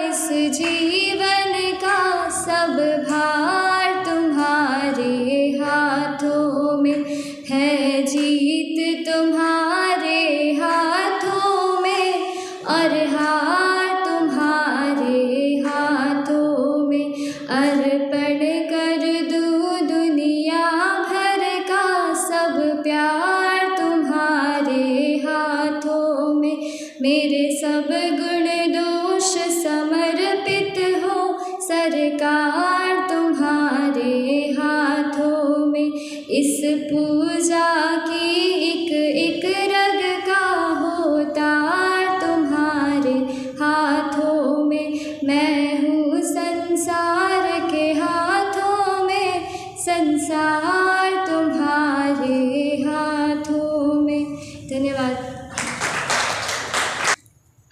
इस जीवन का सब भार तुम्हारे हाथों में है, जीत तुम्हारे हाथों में और हार तुम्हारे हाथों में। अर्पण कर दूँ दुनिया भर का सब प्यार तुम्हारे हाथों में। मेरे सब गुण दोष समर्पित हो सरकार तुम्हारे हाथों में। इस पूजा की एक एक रग का हो तार तुम्हारे हाथों में। मैं हूँ संसार के हाथों में, संसार तुम्हारे हाथों में। धन्यवाद।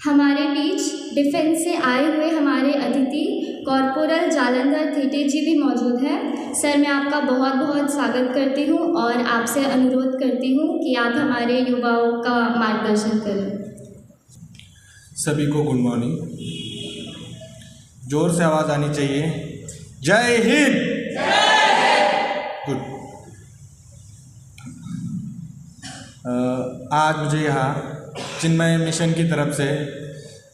हमारे बीच डिफेंस से आए हुए हमारे अतिथि कॉर्पोरल जालंधर थेटे जी भी मौजूद हैं। सर, मैं आपका बहुत बहुत स्वागत करती हूँ और आपसे अनुरोध करती हूँ कि आप हमारे युवाओं का मार्गदर्शन करें। सभी को गुड मॉर्निंग। जोर से आवाज़ आनी चाहिए। जय हिंद। गुड। आज मुझे यहाँ चिन्मय मिशन की तरफ से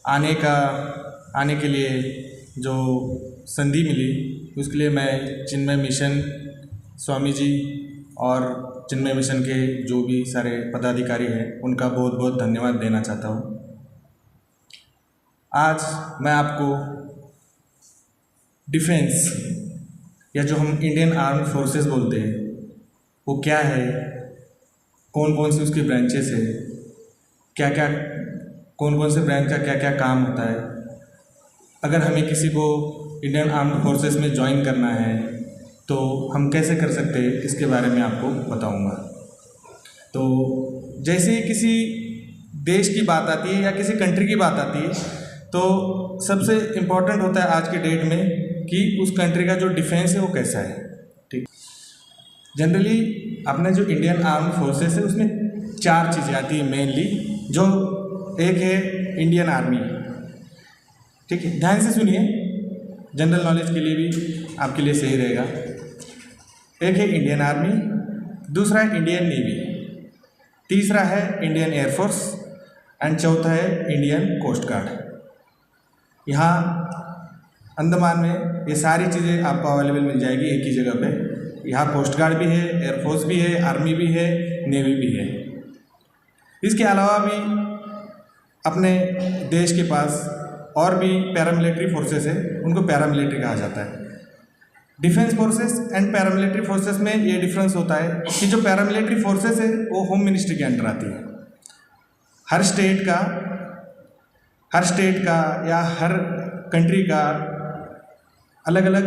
आने के लिए जो संधि मिली, उसके लिए मैं चिन्मय मिशन स्वामी जी और चिन्मय मिशन के जो भी सारे पदाधिकारी हैं उनका बहुत बहुत धन्यवाद देना चाहता हूँ। आज मैं आपको डिफेंस या जो हम इंडियन आर्म्ड फोर्सेस बोलते हैं वो क्या है, कौन कौन से उसके ब्रांचेस है, क्या क्या कौन कौन से ब्रांच का क्या क्या काम होता है, अगर हमें किसी को इंडियन आर्म्ड फोर्सेस में ज्वाइन करना है तो हम कैसे कर सकते हैं, इसके बारे में आपको बताऊंगा। तो जैसे किसी देश की बात आती है या किसी कंट्री की बात आती है तो सबसे इम्पोर्टेंट होता है आज के डेट में कि उस कंट्री का जो डिफेंस है वो कैसा है। ठीक, जनरली अपने जो इंडियन आर्म्ड फोर्सेस है उसमें 4 चीज़ें आती है मेनली। जो एक है इंडियन आर्मी, ठीक है, ध्यान से सुनिए, जनरल नॉलेज के लिए भी आपके लिए सही रहेगा। एक है इंडियन आर्मी, दूसरा है इंडियन नेवी, तीसरा है इंडियन एयरफोर्स एंड चौथा है इंडियन कोस्ट गार्ड। यहाँ अंडमान में ये सारी चीज़ें आपको अवेलेबल मिल जाएगी एक ही जगह पे। यहाँ कोस्ट गार्ड भी है, एयरफोर्स भी है, आर्मी भी है, नेवी भी है। इसके अलावा भी अपने देश के पास और भी पैरामिलिट्री फोर्सेस है, उनको पैरामिलिट्री कहा जाता है। Defence forces and paramilitary forces में ये डिफरेंस होता है कि जो पैरामिलिट्री फोर्सेस है वो होम मिनिस्ट्री के अंडर आती है। हर स्टेट का या हर कंट्री का अलग अलग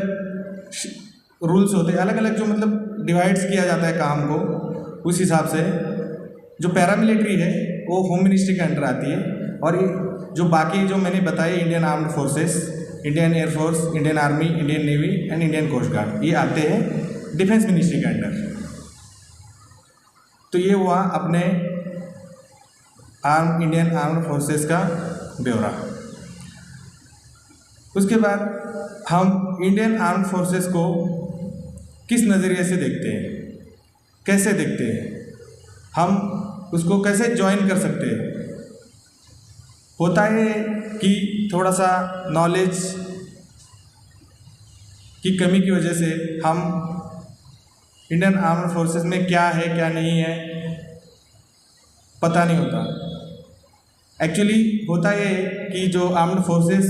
रूल्स होते हैं, अलग अलग जो मतलब डिवाइड्स किया जाता है काम को। उस हिसाब से जो पैरामिलिट्री है वो होम मिनिस्ट्री के अंडर आती है और ये जो बाकी जो मैंने बताए Indian Armed Forces, Indian Air Force, Indian Army, Indian Navy and Indian Coast Guard, ये आते हैं डिफेंस मिनिस्ट्री के अंडर। तो ये हुआ अपने इंडियन आर्म्ड फोर्सेस का ब्यौरा। उसके बाद हम इंडियन आर्म्ड फोर्सेस को किस नज़रिए से देखते हैं, कैसे देखते हैं, हम उसको कैसे ज्वाइन कर सकते हैं। होता है कि थोड़ा सा नॉलेज की कमी की वजह से हम इंडियन आर्म्ड फोर्सेस में क्या है क्या नहीं है पता नहीं होता। एक्चुअली होता ये कि जो आर्म्ड फोर्सेस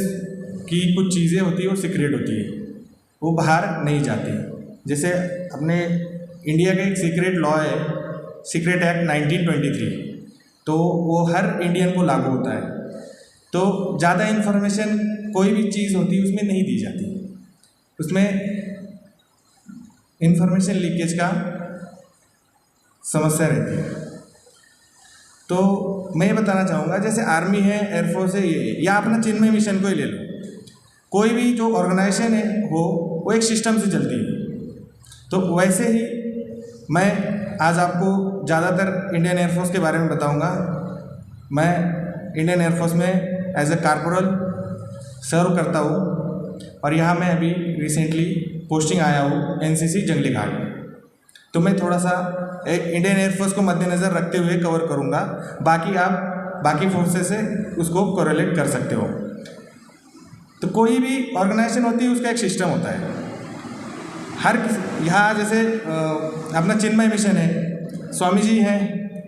की कुछ चीज़ें होती है वो सीक्रेट होती है, वो बाहर नहीं जाती। जैसे अपने इंडिया का एक सीक्रेट लॉ है, सीक्रेट एक्ट 1923, तो वो हर इंडियन को लागू होता है। तो ज़्यादा इन्फॉर्मेशन कोई भी चीज़ होती है उसमें नहीं दी जाती, उसमें इंफॉर्मेशन लीकेज का समस्या रहती है। तो मैं ये बताना चाहूँगा, जैसे आर्मी है, एयरफोर्स है, ये या अपना चिन्मय मिशन को ही ले लो, कोई भी जो ऑर्गेनाइजेशन है वो एक सिस्टम से चलती है। तो वैसे ही मैं आज आपको ज़्यादातर इंडियन एयरफोर्स के बारे में बताऊँगा। मैं इंडियन एयरफोर्स में एज ए कॉर्पोरल सर्व करता हूँ और यहाँ मैं अभी रिसेंटली पोस्टिंग आया हूँ एनसीसी जंगली घाट। तो मैं थोड़ा सा एक इंडियन एयरफोर्स को मद्देनज़र रखते हुए कवर करूँगा, बाकी आप बाकी फोर्सेस से उसको कोरिलेट कर सकते हो। तो कोई भी ऑर्गेनाइजेशन होती है उसका एक सिस्टम होता है। हर यहाँ जैसे अपना चिन्मय मिशन है, स्वामी जी हैं,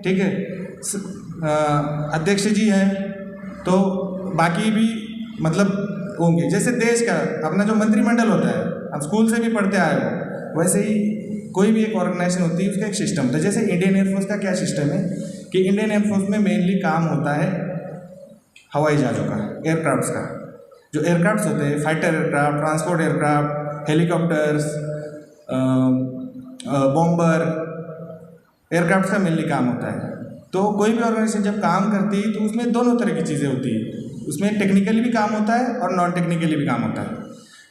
ठीक है, अध्यक्ष जी हैं, तो बाकी भी मतलब होंगे। जैसे देश का अपना जो मंत्रिमंडल होता है, आप स्कूल से भी पढ़ते आए हो, वैसे ही कोई भी एक ऑर्गेनाइजेशन होती है उसका एक सिस्टम होता है। जैसे इंडियन एयरफोर्स का क्या सिस्टम है कि इंडियन एयरफोर्स में मेनली काम होता है हवाई जहाज़ों का, एयरक्राफ्ट्स का। जो एयरक्राफ्ट्स होते हैं, fighter aircraft, transport aircraft, helicopters, bomber, aircraft का मेनली काम होता है। तो कोई भी ऑर्गेनाइजेशन जब काम करती है तो उसमें दोनों तरह की चीज़ें होती है, उसमें टेक्निकली भी काम होता है और नॉन टेक्निकली भी काम होता है।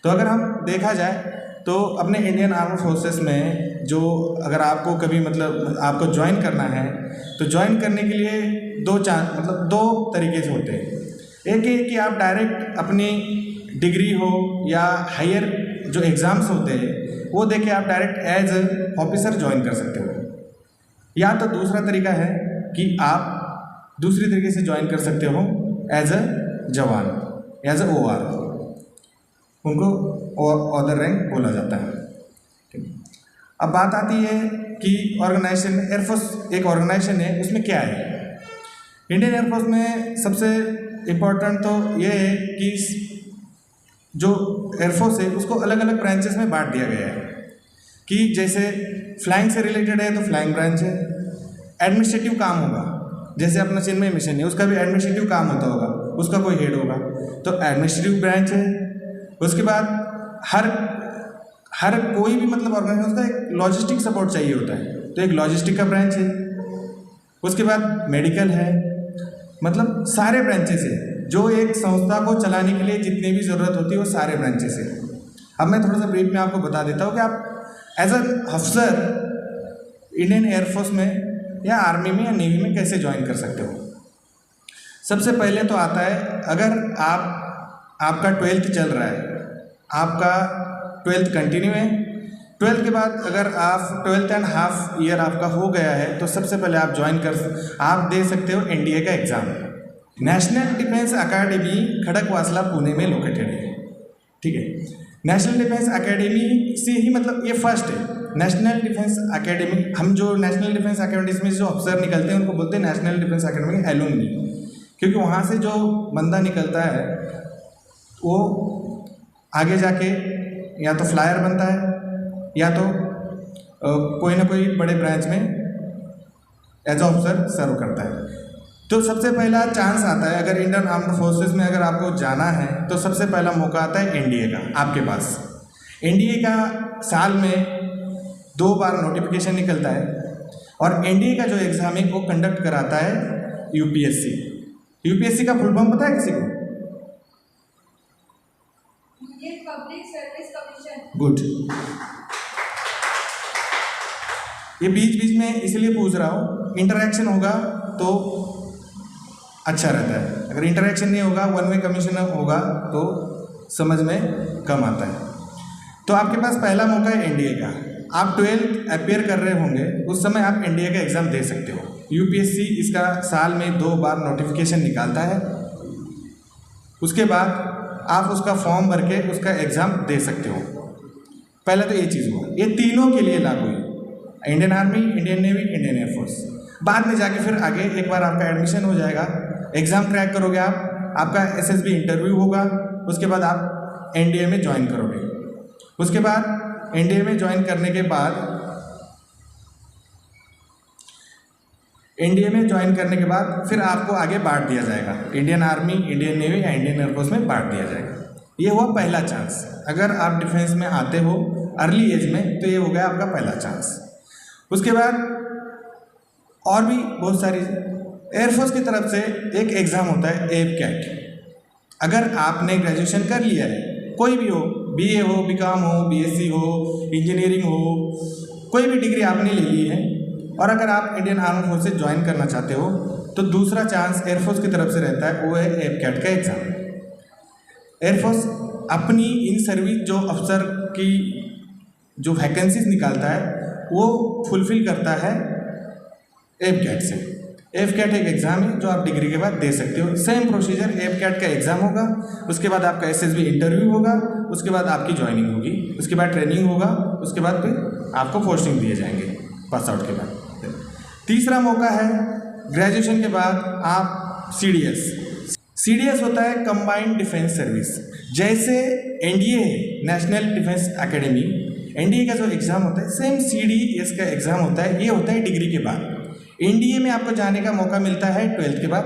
तो अगर हम देखा जाए तो अपने इंडियन आर्म्ड फोर्सेस में जो अगर आपको कभी मतलब आपको ज्वाइन करना है तो ज्वाइन करने के लिए दो तरीके से होते हैं। एक है कि आप डायरेक्ट अपनी डिग्री हो या हायर जो एग्ज़ाम्स होते हैं वो देके आप direct as a officer join कर सकते हो, या तो दूसरा तरीका है कि आप दूसरी तरीके से ज्वाइन कर सकते हो एज ए जवान, एज ए OR, उनको ऑदर रैंक बोला जाता है। अब बात आती है कि ऑर्गेनाइजेशन, एयरफोर्स एक ऑर्गेनाइजेशन है, उसमें क्या है। इंडियन एयरफोर्स में सबसे इम्पोर्टेंट तो ये है कि जो एयरफोर्स है उसको अलग अलग ब्रांचेस में बांट दिया गया है। कि जैसे फ्लाइंग से रिलेटेड है तो फ्लाइंग ब्रांच है, एडमिनिस्ट्रेटिव काम होगा, जैसे अपना चिन्मय मिशन है उसका भी एडमिनिस्ट्रेटिव काम होता होगा, उसका कोई हेड होगा, तो एडमिनिस्ट्रेटिव ब्रांच है। उसके बाद हर कोई भी मतलब ऑर्गेनाइजेशन का एक लॉजिस्टिक सपोर्ट चाहिए होता है, तो एक लॉजिस्टिक का ब्रांच है। उसके बाद मेडिकल है, मतलब सारे ब्रांचेस है, जो एक संस्था को चलाने के लिए जितनी भी ज़रूरत होती है वो सारे ब्रांचेस है। अब मैं थोड़ा सा ब्रीफ में आपको बता देता हूँ कि आप एज अ अफसर इंडियन एयरफोर्स में या आर्मी में या नेवी में कैसे ज्वाइन कर सकते हो। सबसे पहले तो आता है, अगर आपका 12th चल रहा है, आपका 12th कंटिन्यू है, 12th के बाद अगर आप 12.5 ईयर आपका हो गया है तो सबसे पहले आप दे सकते हो NDA का exam. National defence academy Khadakwasla Pune में लोकेटेड है, ठीक है। नेशनल डिफेंस अकेडमी से ही मतलब ये फर्स्ट है नेशनल डिफेंस अकेडमी। हम जो नेशनल डिफेंस अकेडमी में जो अफसर निकलते हैं उनको बोलते हैं नेशनल डिफेंस अकेडमी एलुमनी, क्योंकि वहाँ से जो बंदा निकलता है वो आगे जाके या तो फ्लायर बनता है या तो कोई ना कोई बड़े ब्रांच में एज ऑफिसर सर्व करता है। तो सबसे पहला चांस आता है, अगर इंडियन आर्म्ड फोर्सेस में अगर आपको जाना है तो सबसे पहला मौका आता है NDA का आपके पास। NDA का साल में 2 बार नोटिफिकेशन निकलता है और NDA का जो एग्ज़ाम है वो कंडक्ट कराता है UPSC। UPSC का फुल फॉर्म पता है किसी को? Public service commission. गुड। ये बीच में इसलिए पूछ रहा हूँ, इंटरेक्शन होगा तो अच्छा रहता है, अगर इंटरेक्शन नहीं होगा, 1 वे कमीशन होगा तो समझ में कम आता है। तो आपके पास पहला मौका है NDA का। आप 12th अपेयर कर रहे होंगे उस समय आप एनडीए का एग्ज़ाम दे सकते हो। यूपीएससी इसका साल में 2 बार नोटिफिकेशन निकालता है, उसके बाद आप उसका फॉर्म भर के उसका एग्ज़ाम दे सकते हो। पहले तो ये चीज़ हुआ, ये तीनों के लिए लागू है, Indian Army, Indian navy, Indian air force. बाद में जाके फिर आगे एक बार आपका एडमिशन हो जाएगा, एग्ज़ाम क्रैक करोगे आप, आपका एसएसबी इंटरव्यू होगा, उसके बाद आप एनडीए में ज्वाइन करोगे। उसके बाद एनडीए में ज्वाइन करने के बाद फिर आपको आगे बांट दिया जाएगा, इंडियन आर्मी, इंडियन नेवी या इंडियन एयरफोर्स में बांट दिया जाएगा। ये हुआ पहला चांस। अगर आप डिफेंस में आते हो अर्ली एज में तो ये हो गया आपका पहला चांस। उसके बाद और भी बहुत सारी एयरफोर्स की तरफ से एक एग्ज़ाम होता है एपकैट। अगर आपने ग्रेजुएशन कर लिया है, कोई भी हो, बीए हो, बीकॉम हो, बीएससी हो, इंजीनियरिंग हो, कोई भी डिग्री आपने ले ली है और अगर आप इंडियन आर्म फोर्सेस ज्वाइन करना चाहते हो तो दूसरा चांस एयरफोर्स की तरफ से रहता है, वो है एपकैट का एग्ज़ाम। एयरफोर्स अपनी इन सर्विस जो अफसर की जो वैकेंसीज निकालता है वो फुलफिल करता है एपकैट से। एपकैट एक एग्ज़ाम है जो आप डिग्री के बाद दे सकते हो। सेम प्रोसीजर, एपकैट का एग्ज़ाम होगा, उसके बाद आपका एसएसबी इंटरव्यू होगा, उसके बाद आपकी ज्वाइनिंग होगी, उसके बाद ट्रेनिंग होगा, उसके बाद फिर आपको पोस्टिंग दिए जाएंगे पास आउट के बाद। तीसरा मौका है ग्रेजुएशन के बाद आप सीडीएस होता है कंबाइंड डिफेंस सर्विस। जैसे एनडीए है, नेशनल डिफेंस एकेडमी, एनडीए का जो एग्ज़ाम होता है सेम सीडीएस का एग्ज़ाम होता है। ये होता है डिग्री के बाद। एनडीए में आपको जाने का मौका मिलता है 12th के बाद,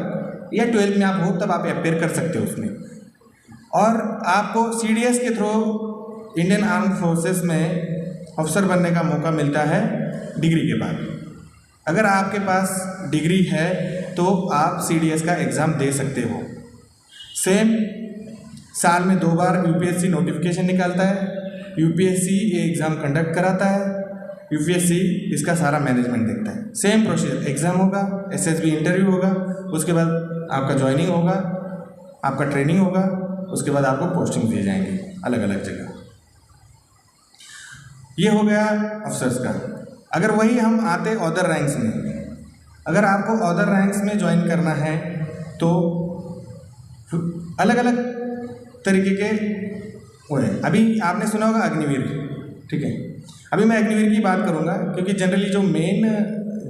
या 12th में आप हो तब आप अपेयर कर सकते हो उसमें। और आपको सीडीएस के थ्रू इंडियन आर्म फोर्सेस में अफसर बनने का मौका मिलता है डिग्री के बाद। अगर आपके पास डिग्री है तो आप सीडीएस का एग्ज़ाम दे सकते हो। सेम साल में 2 बार यूपीएससी नोटिफिकेशन निकालता है, यूपीएससी ये एग्ज़ाम कंडक्ट कराता है, यूपीएससी इसका सारा मैनेजमेंट देखता है। सेम प्रोसीजर, एग्ज़ाम होगा, एसएसबी इंटरव्यू होगा, उसके बाद आपका ज्वाइनिंग होगा, आपका ट्रेनिंग होगा, उसके बाद आपको पोस्टिंग दिए जाएंगे अलग अलग जगह। ये हो गया अफसर्स का। अगर वही हम आते अदर रैंक्स में, अगर आपको अदर रैंक्स में ज्वाइन करना है तो अलग अलग तरीके के वो है। अभी आपने सुना होगा अग्निवीर, ठीक है। अभी मैं अग्निवीर की बात करूँगा क्योंकि जनरली जो मेन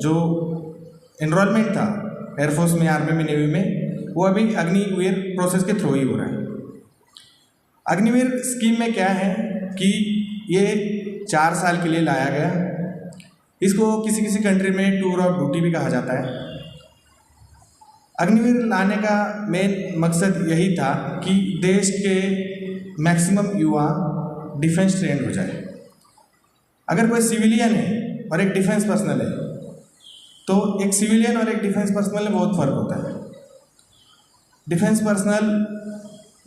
जो एनरोलमेंट था एयरफोर्स में, आर्मी में, नेवी में, वो अभी अग्निवीर प्रोसेस के थ्रू ही हो रहा है। अग्निवीर स्कीम में क्या है कि ये 4 साल के लिए लाया गया। इसको किसी किसी कंट्री में टूर ऑफ ड्यूटी भी कहा जाता है। अग्निवीर लाने का मेन मकसद यही था कि देश के मैक्सिमम युवा डिफेंस ट्रेंड हो जाए। अगर कोई सिविलियन है और एक डिफेंस पर्सनल है तो एक सिविलियन और एक डिफेंस पर्सनल में बहुत फ़र्क होता है। डिफेंस पर्सनल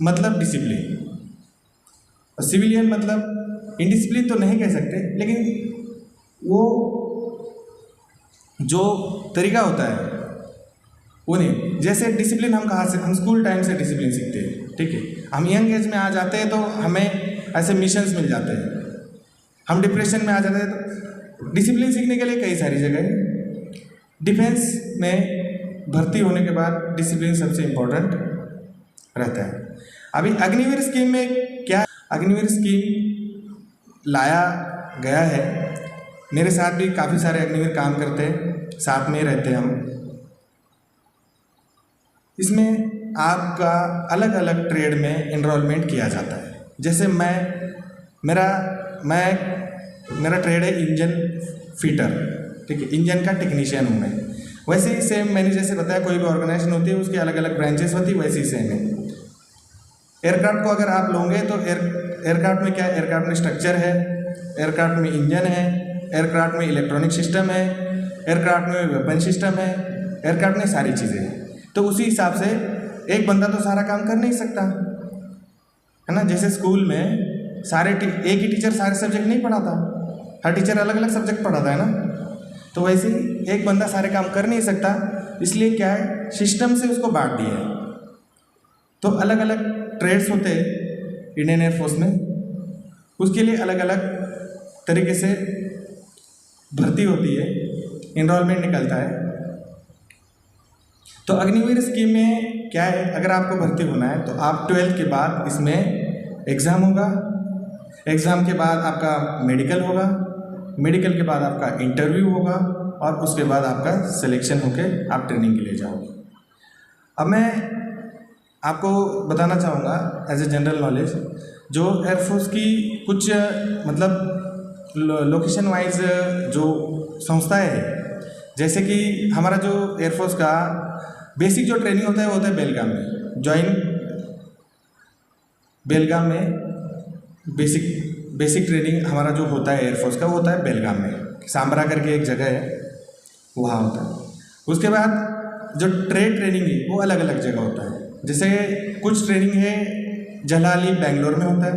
मतलब डिसिप्लिन, और सिविलियन मतलब इनडिसिप्लिन तो नहीं कह सकते, लेकिन वो जो तरीका होता है वो नहीं। जैसे डिसिप्लिन हम कहाँ से, हम स्कूल टाइम से डिसिप्लिन सीखते हैं, ठीक है। हम यंग एज में आ जाते हैं तो हमें ऐसे मिशंस मिल जाते हैं, हम डिप्रेशन में आ जाते हैं। तो डिसिप्लिन सीखने के लिए कई सारी जगह है। डिफेंस में भर्ती होने के बाद डिसिप्लिन सबसे इम्पोर्टेंट रहता है। अभी अग्निवीर स्कीम में क्या, अग्निवीर स्कीम लाया गया है। मेरे साथ भी काफ़ी सारे अग्निवीर काम करते हैं, साथ में रहते हैं हम। इसमें आपका अलग अलग ट्रेड में एनरोलमेंट किया जाता है। जैसे मेरा ट्रेड है इंजन फिटर, ठीक है, इंजन का टेक्नीशियन हूँ मैं। वैसे ही सेम मैंने जैसे बताया कोई भी ऑर्गेनाइजेशन होती है उसकी अलग अलग ब्रांचेस होती है, वैसे ही सेम है। एयरक्राफ्ट को अगर आप लोगे तो एयरक्राफ्ट में क्या, एयरक्राफ्ट में स्ट्रक्चर है, एयरक्राफ्ट में इंजन है, एयरक्राफ्ट में इलेक्ट्रॉनिक सिस्टम है, एयरक्राफ्ट में वेपन सिस्टम है, एयरक्राफ्ट में सारी चीज़ें हैं। तो उसी हिसाब से एक बंदा तो सारा काम कर नहीं सकता, है ना। जैसे स्कूल में एक ही टीचर सारे सब्जेक्ट नहीं पढ़ाता, हर टीचर अलग अलग सब्जेक्ट पढ़ाता है ना। तो वैसे ही एक बंदा सारे काम कर नहीं सकता, इसलिए क्या है, सिस्टम से उसको बांट दिया है। तो अलग अलग ट्रेड्स होते हैं इंडियन एयरफोर्स में, उसके लिए अलग अलग तरीके से भर्ती होती है, इनरोलमेंट निकलता है। तो अग्निवीर स्कीम में क्या है, अगर आपको भर्ती होना है तो आप 12th के बाद इसमें एग्ज़ाम होगा, एग्ज़ाम के बाद आपका मेडिकल होगा, मेडिकल के बाद आपका इंटरव्यू होगा और उसके बाद आपका सिलेक्शन होके आप ट्रेनिंग के लिए जाओगे। अब मैं आपको बताना चाहूँगा एज ए जनरल नॉलेज, जो एयरफोर्स की कुछ मतलब लोकेशन वाइज जो संस्थाएं हैं, जैसे कि हमारा जो एयरफोर्स का बेसिक जो ट्रेनिंग होता है वो होता है बेलगाम में। बेलगाम में बेसिक ट्रेनिंग हमारा जो होता है एयरफोर्स का वो होता है बेलगाम में, सांबरा करके एक जगह है, वहाँ होता है। उसके बाद जो ट्रेनिंग है वो अलग अलग जगह होता है। जैसे कुछ ट्रेनिंग है जलाली बेंगलोर में होता है,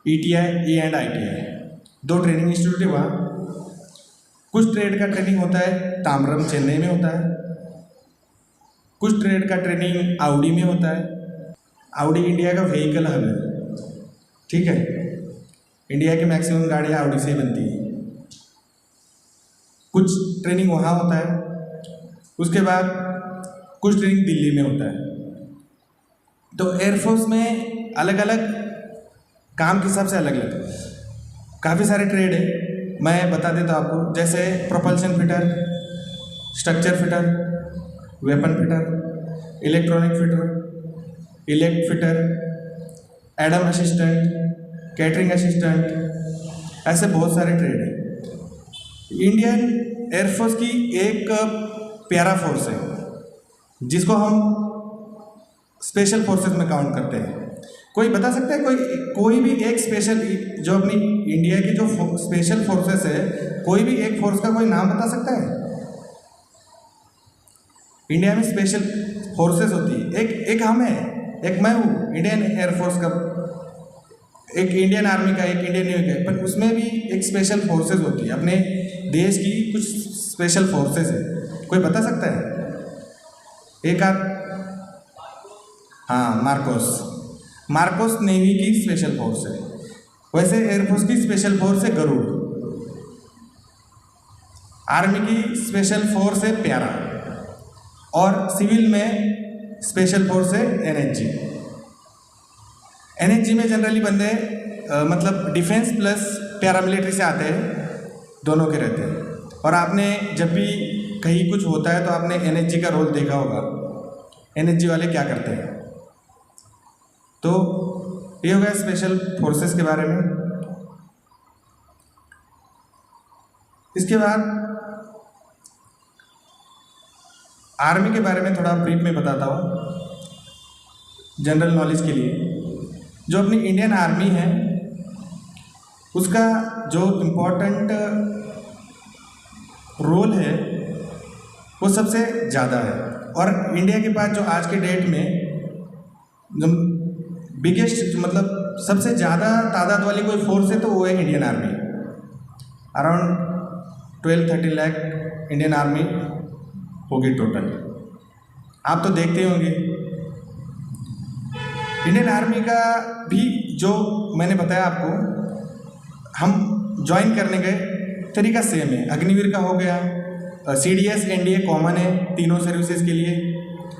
ETI and ITI 2 training institute है वहाँ। कुछ ट्रेड का ट्रेनिंग होता है ताम्रम चेन्नई में होता है, कुछ ट्रेड का ट्रेनिंग आउडी में होता है। आउडी इंडिया का व्हीकल हब है, ठीक है, इंडिया की मैक्सिमम गाड़ियाँ आउडी से ही बनती है। कुछ ट्रेनिंग वहाँ होता है, उसके बाद कुछ ट्रेनिंग दिल्ली में होता है। तो एयरफोर्स में अलग अलग काम के हिसाब से अलग अलग काफ़ी सारे ट्रेड है, मैं बता देता हूँ आपको। जैसे propulsion fitter, structure fitter, weapon fitter, electronic fitter, elect fitter, Adam assistant, catering assistant, ऐसे बहुत सारे ट्रेड हैं। इंडियन एयरफोर्स की एक प्यारा फोर्स है जिसको हम स्पेशल फोर्सेस में काउंट करते हैं। कोई बता सकता है कोई भी एक स्पेशल, जो अपनी इंडिया की जो स्पेशल फोर्सेस है, कोई भी एक फोर्स का कोई नाम बता सकता है? इंडिया में स्पेशल फोर्सेस होती है, एक हम है, एक मैं हूँ इंडियन एयरफोर्स का, एक इंडियन आर्मी का, एक इंडियन नेवी का, पर उसमें भी एक स्पेशल फोर्सेस होती है। अपने देश की कुछ स्पेशल फोर्सेस है, कोई बता सकता है? एक आध, हाँ, मार्कोस नेवी की स्पेशल फोर्स है। वैसे एयरफोर्स की स्पेशल फोर्स है गरुड़, आर्मी की स्पेशल फोर्स है प्यारा, और सिविल में स्पेशल फोर्स है NHG। NHG में जनरली बंदे मतलब डिफेंस प्लस पैरामिलिट्री से आते हैं, दोनों के रहते हैं। और आपने जब भी कहीं कुछ होता है तो आपने NHG का रोल देखा होगा, NHG वाले क्या करते हैं। तो ये हो गया स्पेशल फोर्सेस के बारे में। इसके बाद आर्मी के बारे में थोड़ा ब्रीफ में बताता हूँ जनरल नॉलेज के लिए। जो अपनी इंडियन आर्मी है उसका जो इम्पोर्टेंट रोल है वो सबसे ज़्यादा है। और इंडिया के पास जो आज के डेट में जो बिगेस्ट मतलब सबसे ज़्यादा तादाद वाली कोई फोर्स है तो वो है Indian army. Around 12-13 lakh Indian army होगी टोटल। आप तो देखते ही होंगे। इंडियन आर्मी का भी जो मैंने बताया आपको, हम ज्वाइन करने गए तरीका सेम है। अग्निवीर का हो गया, CDS NDA कॉमन है तीनों सर्विसेज के लिए।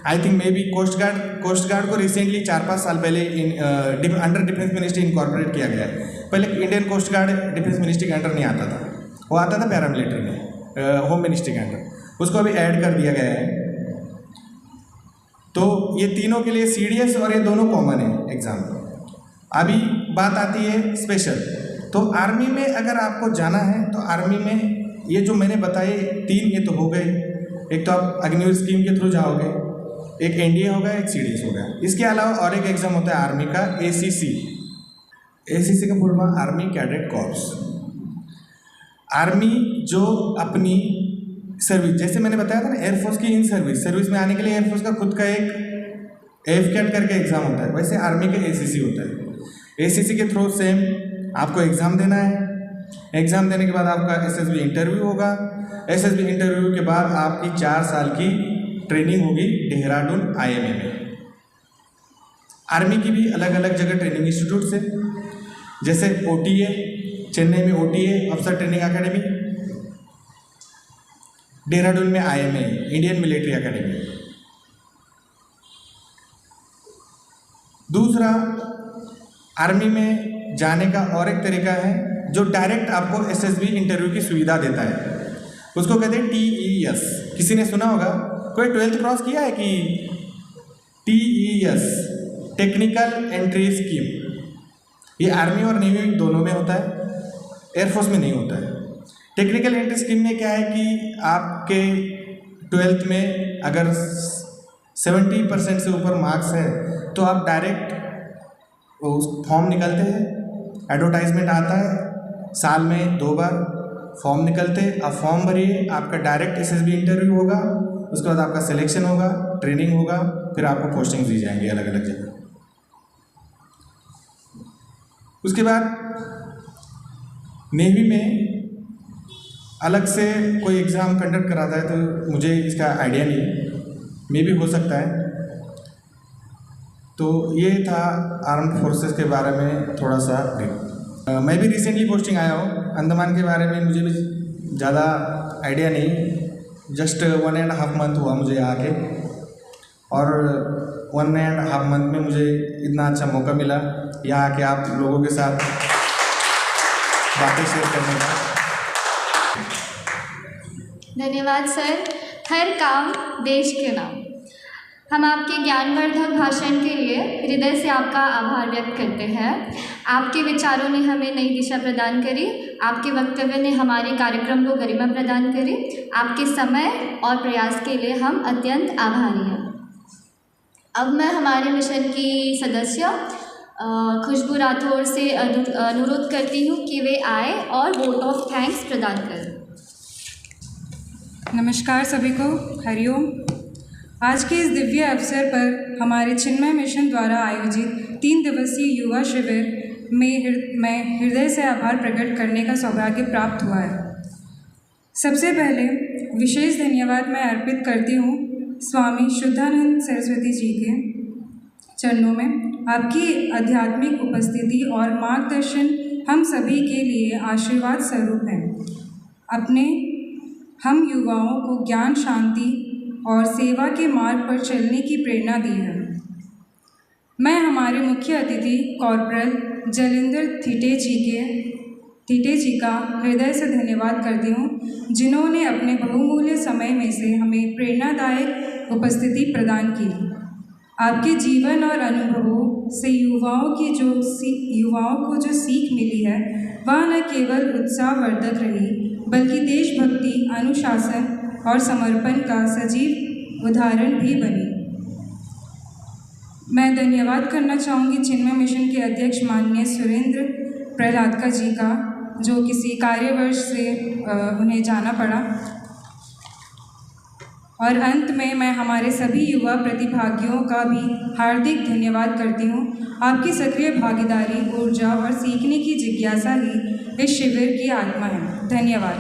I think may be Coast Guard को रिसेंटली 4-5 साल पहले अंडर डिफेंस मिनिस्ट्री इनकॉर्पोरेट किया गया है। पहले Indian Coast Guard defence ministry के अंडर नहीं आता था, वो आता था पैरामिलिट्री में, होम मिनिस्ट्री के अंडर। उसको अभी ऐड कर दिया गया है। तो ये तीनों के लिए CDS और ये दोनों कॉमन है एग्ज़ाम। अभी बात आती है स्पेशल। तो आर्मी में अगर आपको जाना है तो आर्मी में ये जो मैंने बताए 3 ये तो हो गए। एक तो आप अग्निवीर स्कीम के थ्रू जाओगे, एक NDA होगा, एक CDS होगा। इसके अलावा और एक एग्ज़ाम होता है आर्मी का ACC का full form army cadet corps. Army जो अपनी सर्विस, जैसे मैंने बताया था ना एयरफोर्स की इन सर्विस में आने के लिए एयरफोर्स का खुद का एक AFCAT करके एग्ज़ाम होता है, वैसे आर्मी का ACC होता है। ACC के थ्रू सेम आपको एग्ज़ाम देना है। एग्ज़ाम देने के बाद आपका SSB इंटरव्यू होगा। SSB इंटरव्यू के बाद आपकी 4 साल की ट्रेनिंग होगी देहरादून IMA में। आर्मी की भी अलग अलग जगह ट्रेनिंग इंस्टीट्यूट्स है, जैसे OTA चेन्नई में OTA अफसर ट्रेनिंग अकेडमी, देहरादून में IMA, इंडियन मिलिट्री एकेडमी। दूसरा, आर्मी में जाने का और एक तरीका है जो डायरेक्ट आपको SSB इंटरव्यू की सुविधा देता है, उसको कहते हैं TES। किसी ने सुना होगा? कोई 12th क्रॉस किया है कि TES, टेक्निकल एंट्री स्कीम? ये आर्मी और नेवी दोनों में होता है, एयरफोर्स में नहीं होता है। टेक्निकल एंट्री स्कीम में क्या है कि आपके 12th में अगर 70% से ऊपर मार्क्स है तो आप डायरेक्ट उस फॉर्म निकलते हैं, एडवर्टाइजमेंट आता है, साल में 2 बार फॉर्म निकलते हैं, आप फॉर्म भरिए, आपका डायरेक्ट SSB इंटरव्यू होगा, उसके बाद आपका सिलेक्शन होगा, ट्रेनिंग होगा, फिर आपको पोस्टिंग दी जाएंगी अलग अलग जगह। उसके बाद नेवी में अलग से कोई एग्ज़ाम कंडक्ट कराता है तो मुझे इसका आइडिया नहीं, मे भी हो सकता है। तो ये था आर्म्ड फोर्सेस के बारे में थोड़ा सा ब्रीफ। मैं भी रिसेंटली पोस्टिंग आया हूँ, अंडमान के बारे में मुझे भी ज़्यादा आइडिया नहीं, जस्ट 1.5 मंथ हुआ मुझे आके, और 1.5 मंथ में मुझे इतना अच्छा मौका मिला यहाँ आके आप लोगों के साथ बातें शेयर करने का। धन्यवाद सर। हर काम देश के नाम। हम आपके ज्ञानवर्धक भाषण के लिए हृदय से आपका आभार व्यक्त करते हैं। आपके विचारों ने हमें नई दिशा प्रदान करी, आपके वक्तव्य ने हमारे कार्यक्रम को गरिमा प्रदान करी। आपके समय और प्रयास के लिए हम अत्यंत आभारी हैं। अब मैं हमारे मिशन की सदस्य खुशबू राठौर से अनुरोध करती हूँ कि वे आए और वोट ऑफ थैंक्स प्रदान करें। नमस्कार सभी को, हरिओम। आज के इस दिव्य अवसर पर हमारे चिन्मय मिशन द्वारा आयोजित 3 दिवसीय युवा शिविर में मैं हृदय से आभार प्रकट करने का सौभाग्य प्राप्त हुआ है। सबसे पहले विशेष धन्यवाद मैं अर्पित करती हूँ स्वामी शुद्धानंद सरस्वती जी के चरणों में। आपकी आध्यात्मिक उपस्थिति और मार्गदर्शन हम सभी के लिए आशीर्वाद स्वरूप है। अपने हम युवाओं को ज्ञान, शांति और सेवा के मार्ग पर चलने की प्रेरणा दी है। मैं हमारे मुख्य अतिथि कॉर्पोरल जलिंदर थीटे जी का हृदय से धन्यवाद करती हूँ, जिन्होंने अपने बहुमूल्य समय में से हमें प्रेरणादायक उपस्थिति प्रदान की। आपके जीवन और अनुभवों से युवाओं को जो सीख मिली है वह न केवल उत्साहवर्धक रही बल्कि देशभक्ति, अनुशासन और समर्पण का सजीव उदाहरण भी बनी। मैं धन्यवाद करना चाहूँगी चिन्मय मिशन के अध्यक्ष माननीय सुरेंद्र प्रहलादकर जी का, जो किसी कार्यवर्ष से उन्हें जाना पड़ा। और अंत में मैं हमारे सभी युवा प्रतिभागियों का भी हार्दिक धन्यवाद करती हूँ। आपकी सक्रिय भागीदारी, ऊर्जा और सीखने की जिज्ञासा ही इस शिविर की आत्मा है। धन्यवाद।